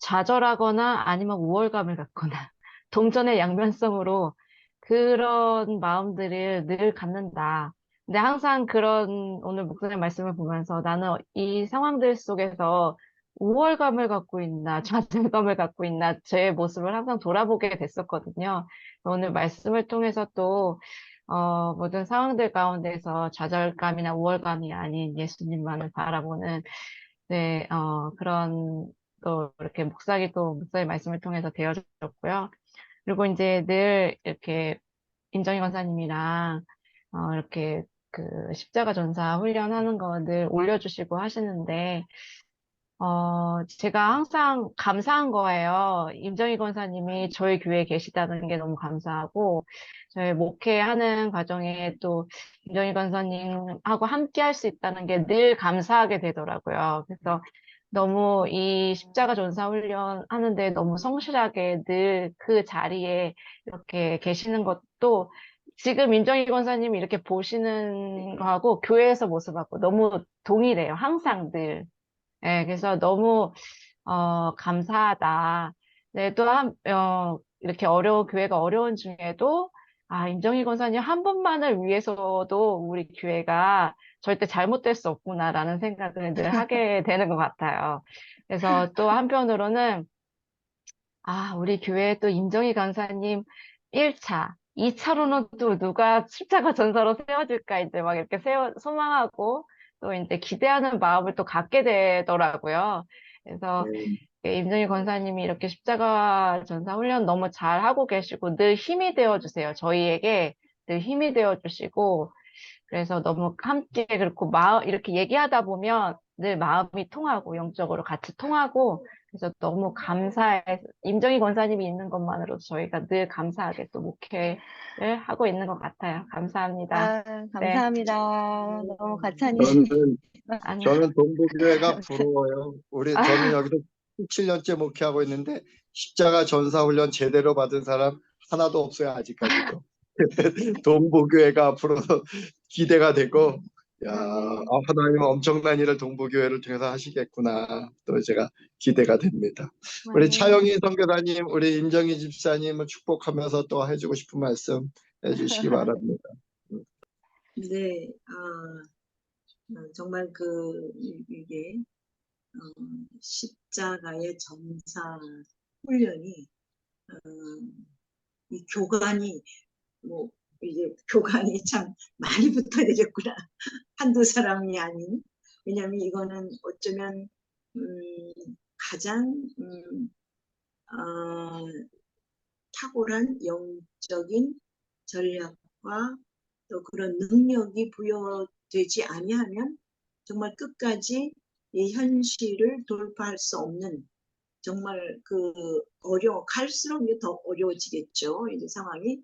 좌절하거나 아니면 우월감을 갖거나 동전의 양면성으로 그런 마음들을 늘 갖는다. 근데 항상 그런 오늘 목사님 말씀을 보면서 나는 이 상황들 속에서 우월감을 갖고 있나, 좌절감을 갖고 있나, 제 모습을 항상 돌아보게 됐었거든요. 오늘 말씀을 통해서 또, 모든 상황들 가운데서 좌절감이나 우월감이 아닌 예수님만을 바라보는, 네, 그런 또 이렇게 목사님 말씀을 통해서 되어졌고요. 그리고 이제 늘 이렇게 임정희 권사님이랑 이렇게 그 십자가 전사 훈련하는 거 늘 올려주시고 하시는데 제가 항상 감사한 거예요. 임정희 권사님이 저희 교회에 계시다는 게 너무 감사하고 저희 목회하는 과정에 또 임정희 권사님하고 함께 할 수 있다는 게 늘 감사하게 되더라고요. 그래서 너무 이 십자가 전사 훈련 하는데 너무 성실하게 늘 그 자리에 이렇게 계시는 것도 지금 임정희 권사님이 이렇게 보시는 거하고 교회에서 모습하고 너무 동일해요. 항상 늘. 예, 그래서 너무, 감사하다. 네, 이렇게 교회가 어려운 중에도, 임정희 권사님 한 분만을 위해서도 우리 교회가 절대 잘못될 수 없구나라는 생각을 늘 하게 되는 것 같아요. 그래서 또 한편으로는, 우리 교회에 또 임정희 강사님 1차, 2차로는 또 누가 십자가 전사로 세워질까 이제 막 이렇게 소망하고 또 이제 기대하는 마음을 또 갖게 되더라고요. 그래서 네. 임정희 권사님이 이렇게 십자가 전사 훈련 너무 잘 하고 계시고 늘 힘이 되어 주세요. 저희에게 늘 힘이 되어 주시고 그래서 너무 함께 그렇고 이렇게 얘기하다 보면 늘 마음이 통하고 영적으로 같이 통하고 그래서 너무 감사해. 임정희 권사님이 있는 것만으로도 저희가 늘 감사하게 또 목회를 하고 있는 것 같아요. 감사합니다. 네. 감사합니다. 너무 가찬이. 저는 아니요. 저는 동부교회가 부러워요. 저는 여기서 17년째 목회하고 있는데 십자가 전사훈련 제대로 받은 사람 하나도 없어요, 아직까지도. 동부교회가 앞으로 기대가 되고, 하나님 엄청난 일을 동부교회를 통해서 하시겠구나. 또 제가 기대가 됩니다. 우리 차영희 선교사님, 우리 임정희 집사님을 축복하면서 또 해주고 싶은 말씀 해주시기 바랍니다. 네, 정말 이게 십자가의 전사 훈련이 이 교관이 이제 교관이 참 많이 붙어야 되겠구나. 한두 사람이 아닌. 왜냐하면 이거는 어쩌면 가장 탁월한 영적인 전략과 또 그런 능력이 부여되지 아니하면 정말 끝까지 이 현실을 돌파할 수 없는 정말 갈수록 이게 더 어려워지겠죠. 이제 상황이.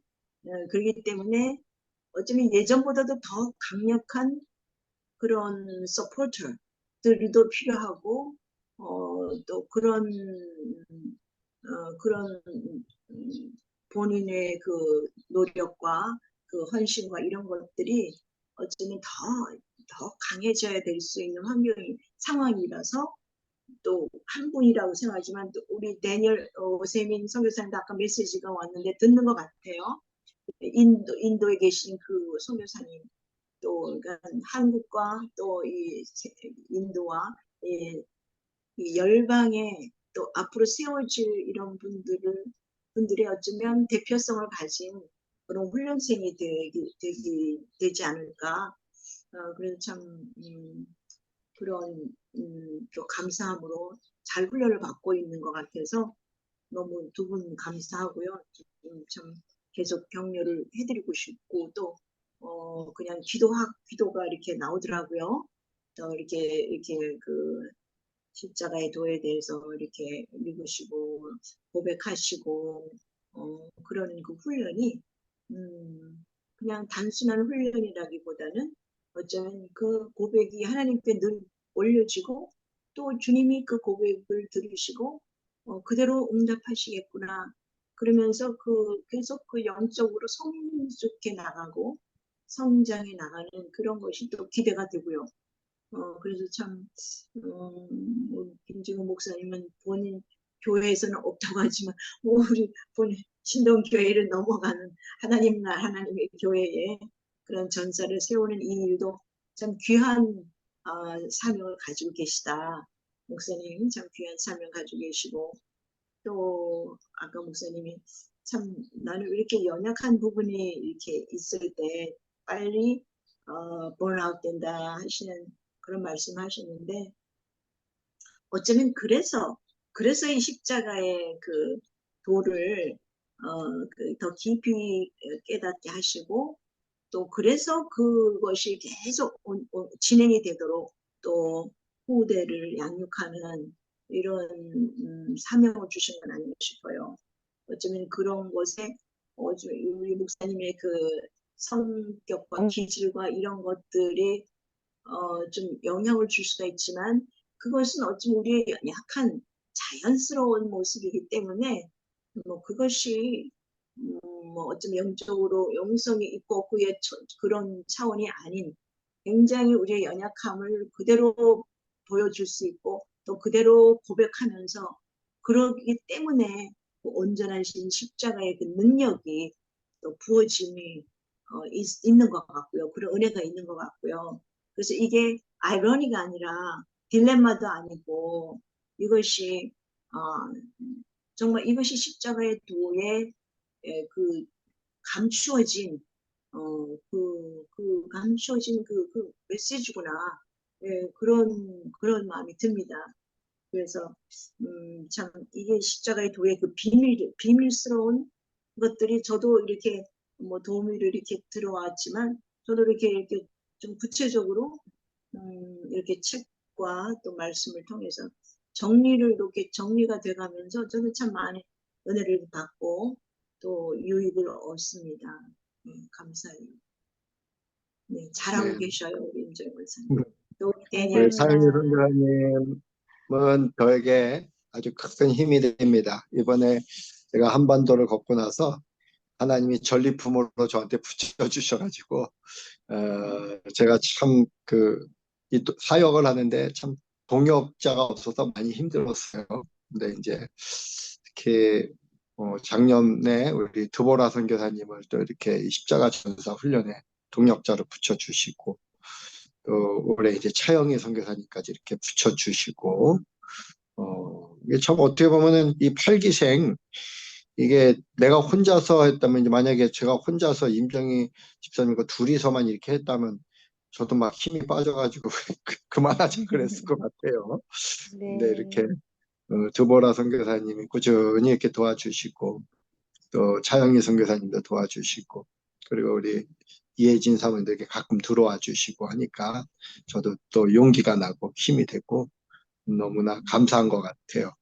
그렇기 때문에 어쩌면 예전보다도 더 강력한 그런 서포터들도 필요하고, 또 그런 본인의 그 노력과 그 헌신과 이런 것들이 어쩌면 더 강해져야 될 수 있는 상황이라서 또 한 분이라고 생각하지만 또 우리 데니얼 오세민 선교사님도 아까 메시지가 왔는데 듣는 것 같아요. 인도에 계신 그 선교사님 또 그러니까 한국과 또 이 인도와 이 열방에 또 앞으로 세워질 이런 분들이 어쩌면 대표성을 가진 그런 훈련생이 되지 않을까. 그래서 참 그런 또 감사함으로 잘 훈련을 받고 있는 것 같아서 너무 두 분 감사하고요. 참 계속 격려를 해드리고 싶고 또 그냥 기도가 이렇게 나오더라고요. 또 이렇게 그 십자가의 도에 대해서 이렇게 읽으시고 고백하시고 그러는 그 훈련이 그냥 단순한 훈련이라기보다는 어쩌면 그 고백이 하나님께 늘 올려지고 또 주님이 그 고백을 들으시고 그대로 응답하시겠구나. 그러면서 계속 그 영적으로 성숙해 나가고 성장해 나가는 그런 것이 또 기대가 되고요. 그래서 참, 김진호 목사님은 본인 교회에서는 없다고 하지만, 우리 본인 신동교회를 넘어가는 하나님의 교회에 그런 전사를 세우는 이유도 참 귀한 사명을 가지고 계시다. 목사님 참 귀한 사명 가지고 계시고, 또 아까 목사님이 참 나는 왜 이렇게 연약한 부분이 이렇게 있을 때 빨리 번아웃 된다 하시는 그런 말씀하셨는데 어쩌면 그래서 이 십자가의 그 도를 더 깊이 깨닫게 하시고 또 그래서 그것이 계속 진행이 되도록 또 후대를 양육하는 이런 사명을 주신 건 아닌가 싶어요. 어쩌면 그런 것에 우리 목사님의 그 성격과 기질과 이런 것들이 좀 영향을 줄 수가 있지만 그것은 어쩌면 우리의 약한 자연스러운 모습이기 때문에 뭐 그것이 뭐 어쩌면 영적으로 영성이 있고 없고의 그런 차원이 아닌 굉장히 우리의 연약함을 그대로 보여줄 수 있고 또 그대로 고백하면서 그러기 때문에 그 온전하신 십자가의 그 능력이 또 부어짐이 있는 것 같고요. 그런 은혜가 있는 것 같고요. 그래서 이게 아이러니가 아니라 딜레마도 아니고 이것이 정말 이것이 십자가의 도에 그 감추어진 감추어진 그 메시지구나. 그런 마음이 듭니다. 그래서 참 이게 십자가의 도의 그 비밀스러운 것들이 저도 이렇게 뭐 도우미를 이렇게 들어왔지만 저도 이렇게 좀 구체적으로 이렇게 책과 또 말씀을 통해서 이렇게 정리가 돼가면서 저는 참 많은 은혜를 받고 또 유익을 얻습니다. 감사해요. 네, 잘하고 네. 계셔요, 우리 임정희 원사님. 또 우리 우리 데니엘 사영희 감사합니다. 선교사님은 저에게 아주 큰 힘이 됩니다. 이번에 제가 한반도를 걷고 나서 하나님이 전리품으로 저한테 붙여주셔가지고 제가 참 이 사역을 하는데 참 동역자가 없어서 많이 힘들었어요. 근데 이제 특히 작년에 우리 드보라 선교사님을 또 이렇게 이 십자가 전사 훈련에 동역자로 붙여주시고 또 올해 이제 차영희 선교사님까지 이렇게 붙여주시고 이게 참 어떻게 보면은 이 팔기생 이게 내가 혼자서 했다면 이제 만약에 제가 혼자서 임정희 집사님과 둘이서만 이렇게 했다면 저도 막 힘이 빠져가지고 그만하자 그랬을 것 같아요. 근데 이렇게 네. 드보라 선교사님이 꾸준히 이렇게 도와주시고 또 차영희 선교사님도 도와주시고 그리고 우리 이혜진 사모님들께 가끔 들어와 주시고 하니까 저도 또 용기가 나고 힘이 되고 너무나 감사한 것 같아요.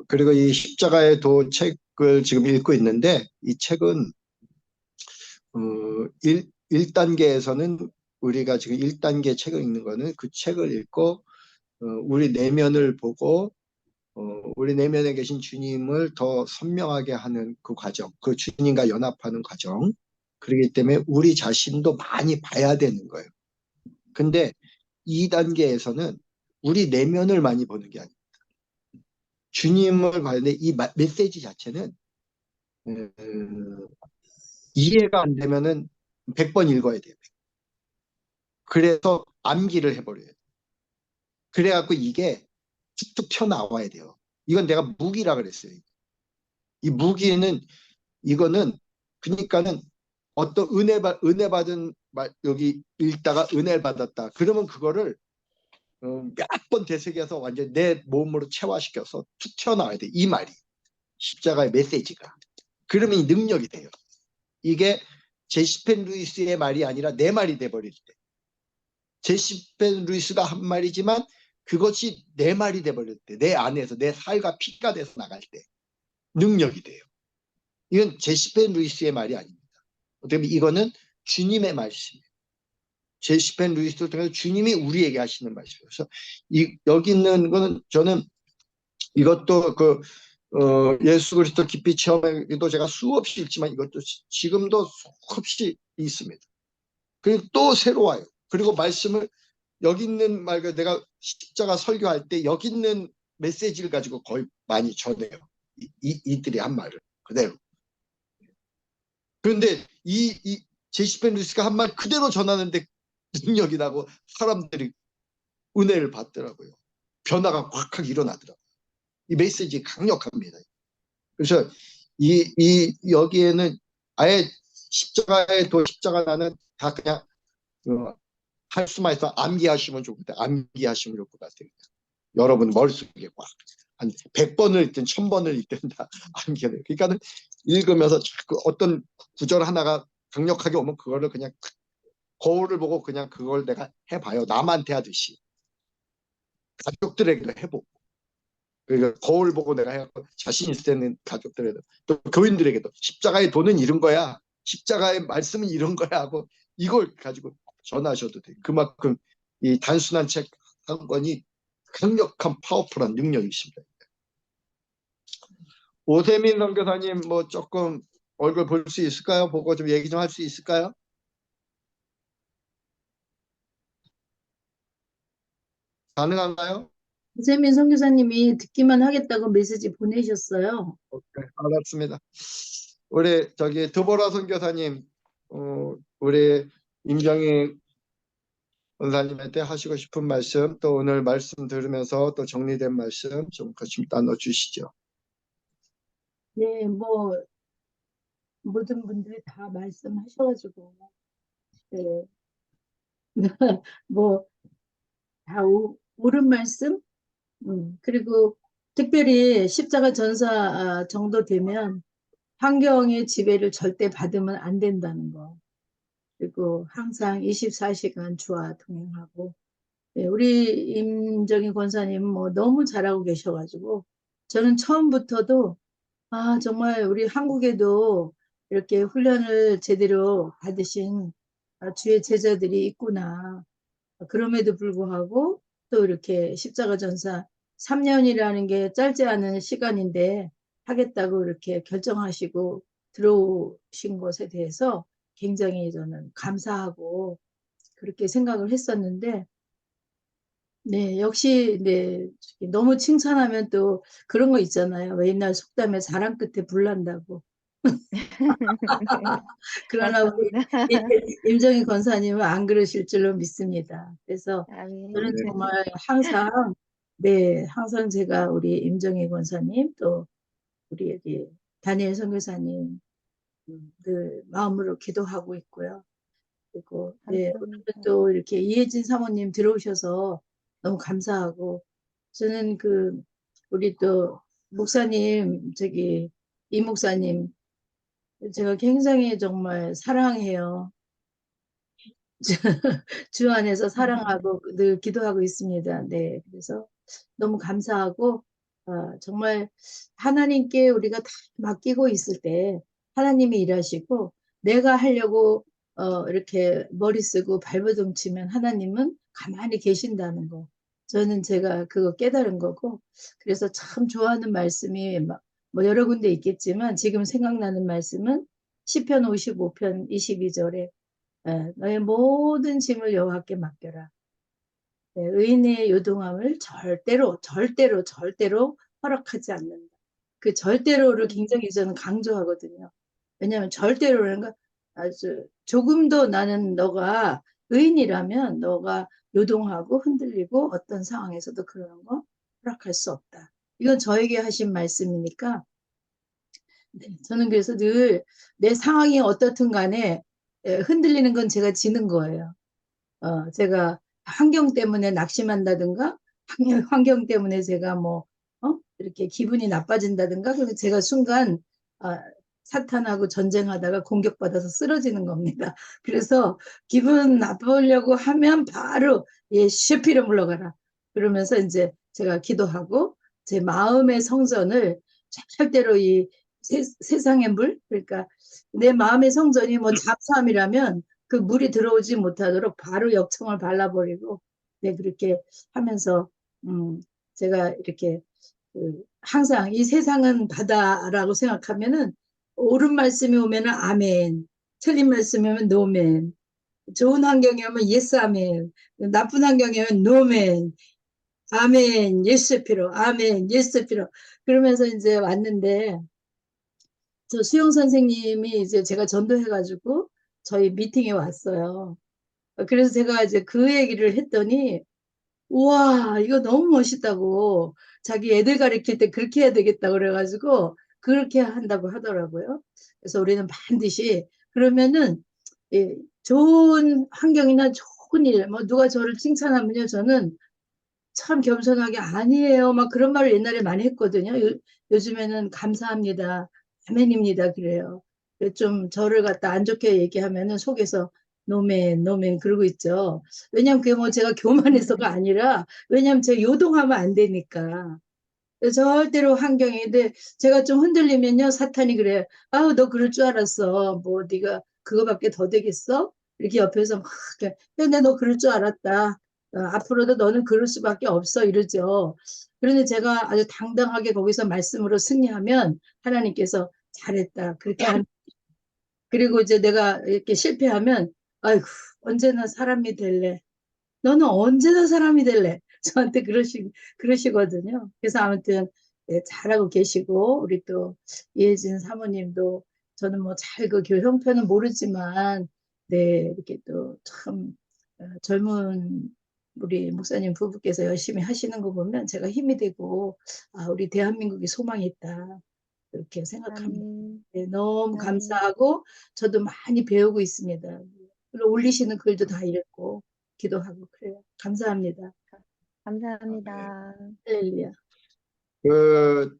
그리고 이 십자가의 도 책을 지금 읽고 있는데 이 책은 1단계에서는 우리가 지금 1단계 책을 읽는 거는 그 책을 읽고 우리 내면을 보고 우리 내면에 계신 주님을 더 선명하게 하는 그 과정, 그 주님과 연합하는 과정. 그렇기 때문에 우리 자신도 많이 봐야 되는 거예요. 근데 2단계에서는 우리 내면을 많이 보는 게 아니에요. 주님을 봐야 돼. 이 메시지 자체는 이해가 안 되면은 100번 읽어야 돼요. 그래서 암기를 해버려요. 그래갖고 이게 툭툭 튀어나와야 돼요. 이건 내가 무기라 그랬어요. 이 무기는 이거는 그러니까는 어떤 은혜 받은 여기 읽다가 은혜를 받았다. 그러면 그거를 몇 번 되새겨서 완전 내 몸으로 체화시켜서 툭 튀어나와야 돼. 이 말이 십자가의 메시지가. 그러면 이 능력이 돼요. 이게 제시펜 루이스의 말이 아니라 내 말이 돼버릴 때. 제시펜 루이스가 한 말이지만 그것이 내 말이 돼버릴 때, 내 안에서 내 살과 피가 돼서 나갈 때 능력이 돼요. 이건 제시펜 루이스의 말이 아닙니다. 어떻게 보면 이거는 주님의 말씀이에요. 제시펜 루이스를 통해서 주님이 우리에게 하시는 말씀이에요. 그래서 여기 있는 거는 저는 이것도 예수 그리스도 깊이 체험에도 제가 수없이 읽지만 이것도 지금도 수없이 있습니다. 그리고 또 새로워요. 그리고 말씀을 여기 있는 말, 내가 십자가 설교할 때 여기 있는 메시지를 가지고 거의 많이 전해요. 이들이 한 말을 그대로. 그런데 이 제시펜 루이스가 한 말 그대로 전하는데 능력이 나고 사람들이 은혜를 받더라고요. 변화가 확 일어나더라고요. 이 메시지 강력합니다. 그래서 여기에는 아예 십자가 나는 다 그냥 할 수만 있어 암기하시면 좋겠다. 암기하시면 좋을 것 같아요. 여러분 머릿속에 한 100번을 읽든 1000번을 읽든 다 암기해야 돼요. 그러니까는 읽으면서 자꾸 어떤 구절 하나가 강력하게 오면 그거를 그냥 거울을 보고 그냥 그걸 내가 해봐요. 남한테 하듯이. 가족들에게도 해보고. 그러니까 거울 보고 내가 해갖고 자신 있을 때는 가족들에도 또 교인들에게도 십자가의 도는 이런 거야. 십자가의 말씀은 이런 거야 하고 이걸 가지고 전하셔도 돼요. 그만큼 이 단순한 책 한 권이 강력한 파워풀한 능력이 있습니다. 오세민 선교사님 뭐 조금 얼굴 볼 수 있을까요? 보고 좀 얘기 좀 할 수 있을까요? 가능한가요? 이재민 선교사님이 듣기만 하겠다고 메시지 보내셨어요. 네, 알았습니다. 우리 드보라 선교사님, 우리 임정희 원사님한테 하시고 싶은 말씀, 또 오늘 말씀 들으면서 또 정리된 말씀 좀 같이 나눠주시죠. 네, 뭐 모든 분들이 다 말씀하셔가지고 네. 뭐 다 옳은 말씀, 그리고 특별히 십자가 전사 정도 되면 환경의 지배를 절대 받으면 안 된다는 거. 그리고 항상 24시간 주와 동행하고 네, 우리 임정희 권사님 뭐 너무 잘하고 계셔가지고 저는 처음부터도 정말 우리 한국에도 이렇게 훈련을 제대로 받으신 주의 제자들이 있구나. 그럼에도 불구하고 또 이렇게 십자가 전사 3년이라는 게 짧지 않은 시간인데 하겠다고 이렇게 결정하시고 들어오신 것에 대해서 굉장히 저는 감사하고 그렇게 생각을 했었는데 네, 역시, 네, 너무 칭찬하면 또 그런 거 있잖아요. 왜 옛날 속담에 자랑 끝에 불난다고. 그러나 우리 맞습니다. 임정희 권사님은 안 그러실 줄로 믿습니다. 그래서 저는 아멘. 정말 항상, 네, 항상 제가 우리 임정희 권사님 또 우리 여기 다니엘 선교사님 그 마음으로 기도하고 있고요. 그리고 네, 오늘은 감사합니다. 또 이렇게 이혜진 사모님 들어오셔서 너무 감사하고 저는 우리 또 목사님 이 목사님 제가 굉장히 정말 사랑해요. 주 안에서 사랑하고 늘 기도하고 있습니다. 네, 그래서 너무 감사하고 정말 하나님께 우리가 다 맡기고 있을 때 하나님이 일하시고 내가 하려고 이렇게 머리 쓰고 발버둥 치면 하나님은 가만히 계신다는 거. 저는 제가 그거 깨달은 거고 그래서 참 좋아하는 말씀이 뭐 여러 군데 있겠지만 지금 생각나는 말씀은 시편 55편 22절에 너의 모든 짐을 여호와께 맡겨라. 네, 의인의 요동함을 절대로 허락하지 않는다. 그 절대로를 굉장히 저는 강조하거든요. 왜냐하면 절대로라는 건 아주 조금도 나는 너가 의인이라면 너가 요동하고 흔들리고 어떤 상황에서도 그러는 거 허락할 수 없다. 이건 저에게 하신 말씀이니까 네, 저는 그래서 늘 내 상황이 어떻든 간에 흔들리는 건 제가 지는 거예요. 제가 환경 때문에 낙심한다든가, 환경 때문에 제가 이렇게 기분이 나빠진다든가, 그래서 제가 순간, 사탄하고 전쟁하다가 공격받아서 쓰러지는 겁니다. 그래서 기분 나쁘려고 하면 바로, 셰피로 물러가라. 그러면서 이제 제가 기도하고, 제 마음의 성전을 절대로 이 세상의 물, 그러니까 내 마음의 성전이 뭐 잡사함이라면 그 물이 들어오지 못하도록 바로 역청을 발라버리고, 네, 그렇게 하면서, 제가 이렇게, 항상 이 세상은 바다라고 생각하면은, 옳은 말씀이 오면은 아멘, 틀린 말씀이 오면 노멘, 좋은 환경이 오면 예스 아멘, 나쁜 환경이 오면 노멘, 아멘, 예스 피로, 아멘, 예스 피로. 그러면서 이제 왔는데, 저 수영 선생님이 이제 제가 전도해가지고 저희 미팅에 왔어요. 그래서 제가 이제 그 얘기를 했더니, 우와, 이거 너무 멋있다고. 자기 애들 가르칠 때 그렇게 해야 되겠다 그래가지고, 그렇게 한다고 하더라고요. 그래서 우리는 반드시, 그러면은, 좋은 환경이나 좋은 일, 뭐, 누가 저를 칭찬하면요, 저는 참 겸손하게 아니에요. 막 그런 말을 옛날에 많이 했거든요. 요즘에는 감사합니다. 아멘입니다. 그래요. 좀 저를 갖다 안 좋게 얘기하면은 속에서 노멘, 노멘 그러고 있죠. 왜냐면 그게 뭐 제가 교만해서가 아니라 왜냐면 제가 요동하면 안 되니까. 절대로 환경인데 제가 좀 흔들리면요 사탄이 그래. 아우 너 그럴 줄 알았어. 뭐 네가 그거밖에 더 되겠어? 이렇게 옆에서 막 근데 너 그럴 줄 알았다. 앞으로도 너는 그럴 수밖에 없어 이러죠. 그런데 제가 아주 당당하게 거기서 말씀으로 승리하면 하나님께서 잘했다 그렇게 하는. 그리고 이제 내가 이렇게 실패하면 아이고 언제나 사람이 될래. 너는 언제나 사람이 될래. 저한테 그러시거든요. 그래서 아무튼, 네, 잘하고 계시고, 우리 또, 이혜진 사모님도, 저는 뭐 잘 그 교형편은 모르지만, 네, 이렇게 또 참, 젊은 우리 목사님 부부께서 열심히 하시는 거 보면 제가 힘이 되고, 우리 대한민국이 소망이 있다. 그렇게 생각합니다. 아멘. 네, 너무 아멘. 감사하고, 저도 많이 배우고 있습니다. 그리고 올리시는 글도 다 읽고, 기도하고 그래요. 감사합니다. 감사합니다. 할렐루야. 그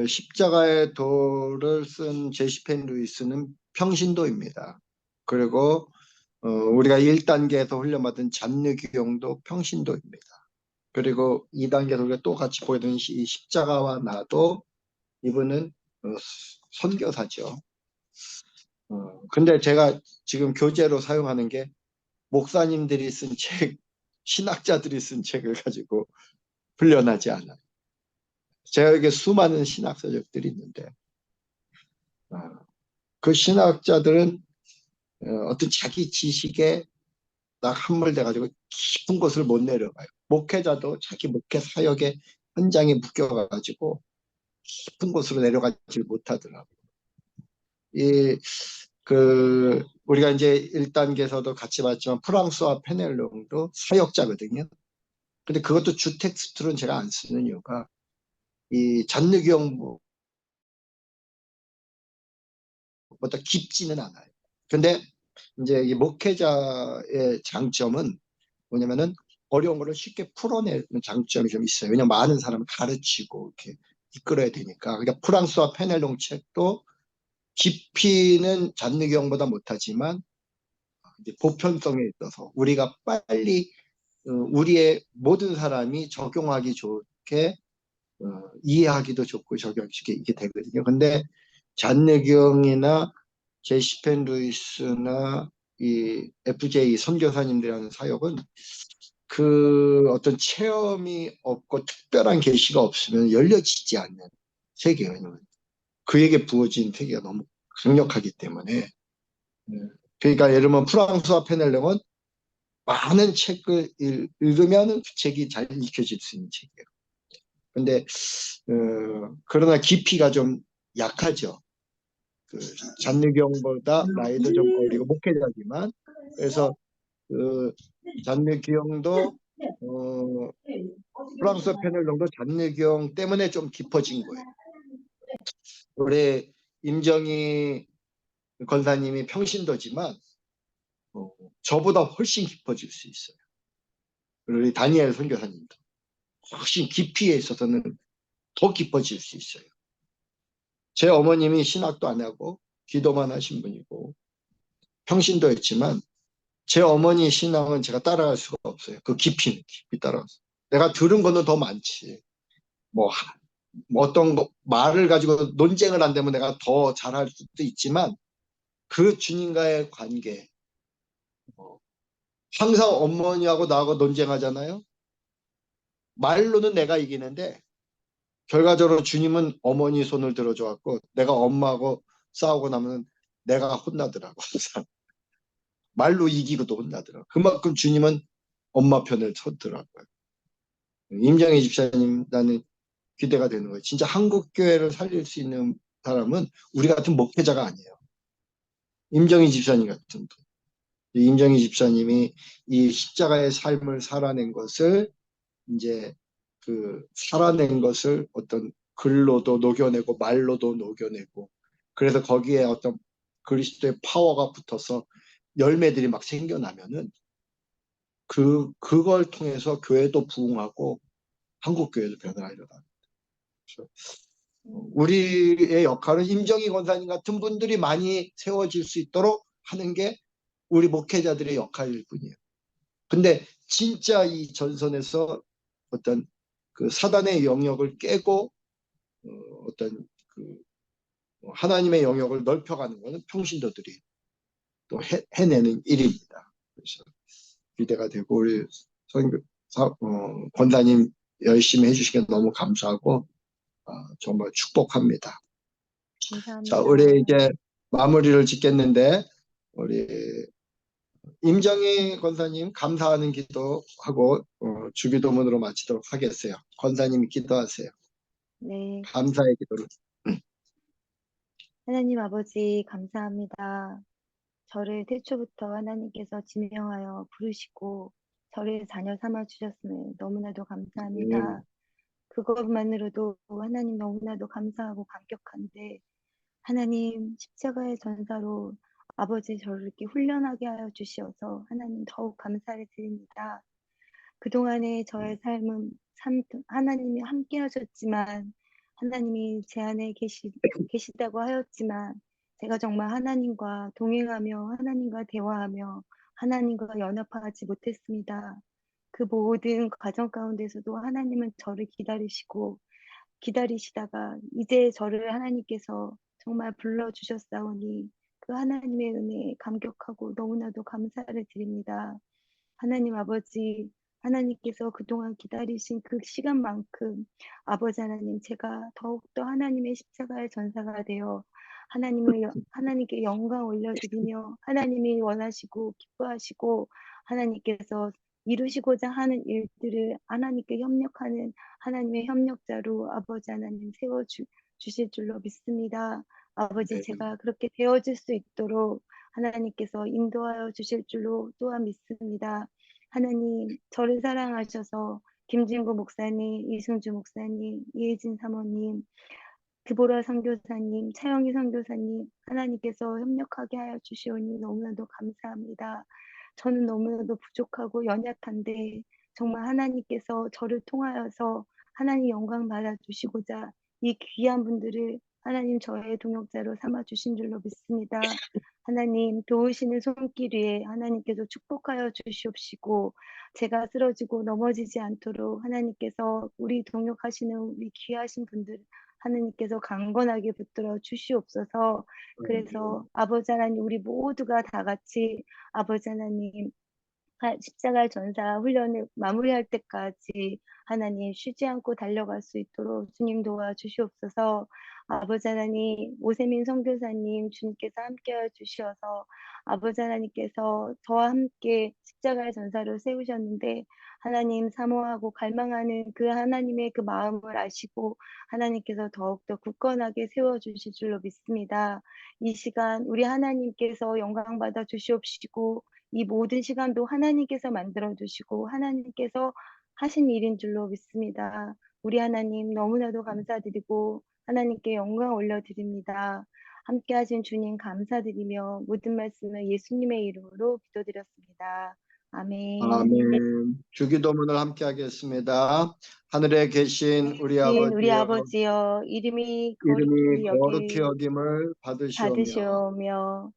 십자가의 도를 쓴 제시펜 루이스는 평신도입니다. 그리고 우리가 1단계에서 훈련받은 잔느귀용도 평신도입니다. 그리고 2단계에서 우리가 또 같이 보게 되는 이 십자가와 나도 이분은 선교사죠. 근데 제가 지금 교재로 사용하는 게 목사님들이 쓴 책, 신학자들이 쓴 책을 가지고 훈련하지 않아요. 제가 여기 수많은 신학서적들이 있는데 그 신학자들은 어떤 자기 지식에 딱 함몰돼가지고 깊은 곳을 못 내려가요. 목회자도 자기 목회 사역의 현장에 묶여가지고 깊은 곳으로 내려가지 못하더라고요. 우리가 이제 1단계에서도 같이 봤지만 프랑스와 페넬롱도 사역자거든요. 근데 그것도 주 텍스트로는 제가 안 쓰는 이유가 이 잔느경보다 깊지는 않아요. 근데 이제 이 목회자의 장점은 뭐냐면은 어려운 거를 쉽게 풀어내는 장점이 좀 있어요. 왜냐면 많은 사람을 가르치고 이렇게 이끌어야 되니까. 그러니까 프랑스와 페넬롱 책도 깊이는 잔느경보다 못하지만 이제 보편성에 있어서 우리가 빨리 우리의 모든 사람이 적용하기 좋게 이해하기도 좋고 적용하기 이게 되거든요. 근데 잔느경이나 제시펜 루이스나 이 FJ 선교사님들이라는 사역은 그 어떤 체험이 없고 특별한 계시가 없으면 열려지지 않는 세계예요. 그에게 부어진 세계가 너무 강력하기 때문에 그러니까 예를 들면 프랑스와 페넬령은 많은 책을 읽으면 그 책이 잘 읽혀질 수 있는 책이에요. 근데 그러나 깊이가 좀 약하죠. 그 잔느경보다 나이도 좀 어리고 목회자지만 그래서 그 잔느경도 프랑스 페넬령도 잔느경 때문에 좀 깊어진 거예요. 올해 임정희 권사님이 평신도지만 저보다 훨씬 깊어질 수 있어요. 우리 다니엘 선교사님도 훨씬 깊이에 있어서는 더 깊어질 수 있어요. 제 어머님이 신학도 안 하고 기도만 하신 분이고 평신도였지만 제 어머니 신앙은 제가 따라갈 수가 없어요. 그 깊이 따라가서. 내가 들은 거는 더 많지. 뭐 어떤 말을 가지고 논쟁을 안 되면 내가 더 잘할 수도 있지만 그 주님과의 관계 항상 어머니하고 나하고 논쟁하잖아요. 말로는 내가 이기는데 결과적으로 주님은 어머니 손을 들어줘갖고 내가 엄마하고 싸우고 나면 내가 혼나더라고. 항상 말로 이기고도 혼나더라고. 그만큼 주님은 엄마 편을 섰더라고요. 임정희 집사님 나는 기대가 되는 거예요. 진짜 한국 교회를 살릴 수 있는 사람은 우리 같은 목회자가 아니에요. 임정희 집사님 같은 분. 임정희 집사님이 이 십자가의 삶을 살아낸 것을 이제 그 살아낸 것을 어떤 글로도 녹여내고 말로도 녹여내고 그래서 거기에 어떤 그리스도의 파워가 붙어서 열매들이 막 생겨나면은 그걸 통해서 교회도 부흥하고 한국 교회도 변화하려다. 우리의 역할은 임정희 권사님 같은 분들이 많이 세워질 수 있도록 하는 게 우리 목회자들의 역할일 뿐이에요. 근데 진짜 이 전선에서 어떤 그 사단의 영역을 깨고 어떤 그 하나님의 영역을 넓혀가는 것은 평신도들이 또 해내는 일입니다. 그래서 기대가 되고 우리 권사님 열심히 해주시기 너무 감사하고 정말 축복합니다. 자, 우리 감사합니다. 이제 마무리를 짓겠는데 우리 임정희 권사님 감사하는 기도하고 주기도문으로 마치도록 하겠어요. 권사님이 기도하세요. 네, 감사의 기도를. 하나님 아버지 감사합니다. 저를 태초부터 하나님께서 지명하여 부르시고 저를 자녀 삼아 주셨음을 너무나도 감사합니다. 그것만으로도 하나님 너무나도 감사하고 감격한데 하나님 십자가의 전사로 아버지 저를 이렇게 훈련하게 하여 주시어서 하나님 더욱 감사를 드립니다. 그동안의 저의 삶은 참 하나님이 함께 하셨지만 하나님이 제 안에 계시다고 하였지만 제가 정말 하나님과 동행하며 하나님과 대화하며 하나님과 연합하지 못했습니다. 그 모든 과정 가운데서도 하나님은 저를 기다리시다가 이제 저를 하나님께서 정말 불러주셨사오니 그 하나님의 은혜에 감격하고 너무나도 감사를 드립니다. 하나님 아버지, 하나님께서 그동안 기다리신 그 시간만큼 아버지 하나님, 제가 더욱더 하나님의 십자가의 전사가 되어 하나님께 영광 올려드리며 하나님이 원하시고 기뻐하시고 하나님께서 이루시고자 하는 일들을 하나님께 협력하는 하나님의 협력자로 아버지 하나님 세워주실 줄로 믿습니다. 아버지, 제가 그렇게 되어질 수 있도록 하나님께서 인도하여 주실 줄로 또한 믿습니다. 하나님, 저를 사랑하셔서 김진구 목사님, 이승주 목사님, 이혜진 사모님, 드보라 선교사님, 차영희 선교사님, 하나님께서 협력하게 하여 주시오니 너무나도 감사합니다. 저는 너무나도 부족하고 연약한데 정말 하나님께서 저를 통하여서 하나님 영광 받아주시고자 이 귀한 분들을 하나님 저의 동역자로 삼아주신 줄로 믿습니다. 하나님 도우시는 손길 위에 하나님께서 축복하여 주시옵시고 제가 쓰러지고 넘어지지 않도록 하나님께서 우리 동역하시는 우리 귀하신 분들 하나님께서 강건하게 붙들어 주시옵소서. 그래서 아버지 하나님 우리 모두가 다 같이 아버지 하나님 십자가 전사 훈련을 마무리할 때까지 하나님 쉬지 않고 달려갈 수 있도록 주님 도와주시옵소서. 아버지 하나님 오세민 선교사님 주님께서 함께하여 주시어서 아버지 하나님께서 저와 함께 십자가의 전사를 세우셨는데 하나님 사모하고 갈망하는 그 하나님의 그 마음을 아시고 하나님께서 더욱더 굳건하게 세워주실 줄로 믿습니다. 이 시간 우리 하나님께서 영광 받아 주시옵시고 이 모든 시간도 하나님께서 만들어 주시고 하나님께서 하신 일인 줄로 믿습니다. 우리 하나님 너무나도 감사드리고 하나님께 영광 올려드립니다. 함께 하신 주님 감사드리며 모든 말씀을 예수님의 이름으로 기도드렸습니다. 아멘. 아멘. 주기도문을 함께 하겠습니다. 하늘에 계신 우리 우리 아버지여, 아버지여 이름이 이름이 거룩히 거룩히 여김을 받으시오며, 받으시오며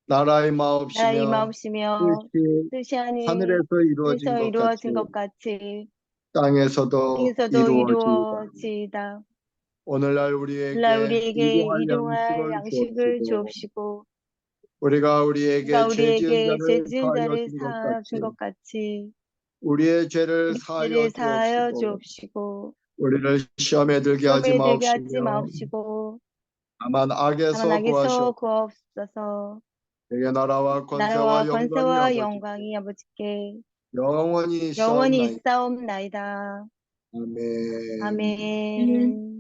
나라의 나라의 마옵시며, 마옵시며 뜻이 뜻이 하늘에서 하늘에서 이루어진 것 이루어진 같이 것 같이 땅에서도 땅에서도 이루어지이다. 이루어지이다. 오늘날 오늘날 우리에게 우리에게 일용할 일용할 양식을 양식을 주옵시고, 주옵시고 우리가 우리에게 죄 지은 우리에게 죄 자를 지은 사하여 자를 준 것 사하여 준 같이 것 같이 우리의 죄를 우리 사하여 죄를 사하여 주옵시고, 주옵시고 우리를 시험에 들게 하지 시험에 들게 하지 마옵시며, 마옵시고 다만 다만 악에서 악에서 구하시옵소서. 구하옵소서. 내게 나라와 나라와 권세와 영광이 권세와 아버지께 영광이 아버지께 영원히 영원히 있사옵나이다. 있사옵나이다. 아멘. 아멘.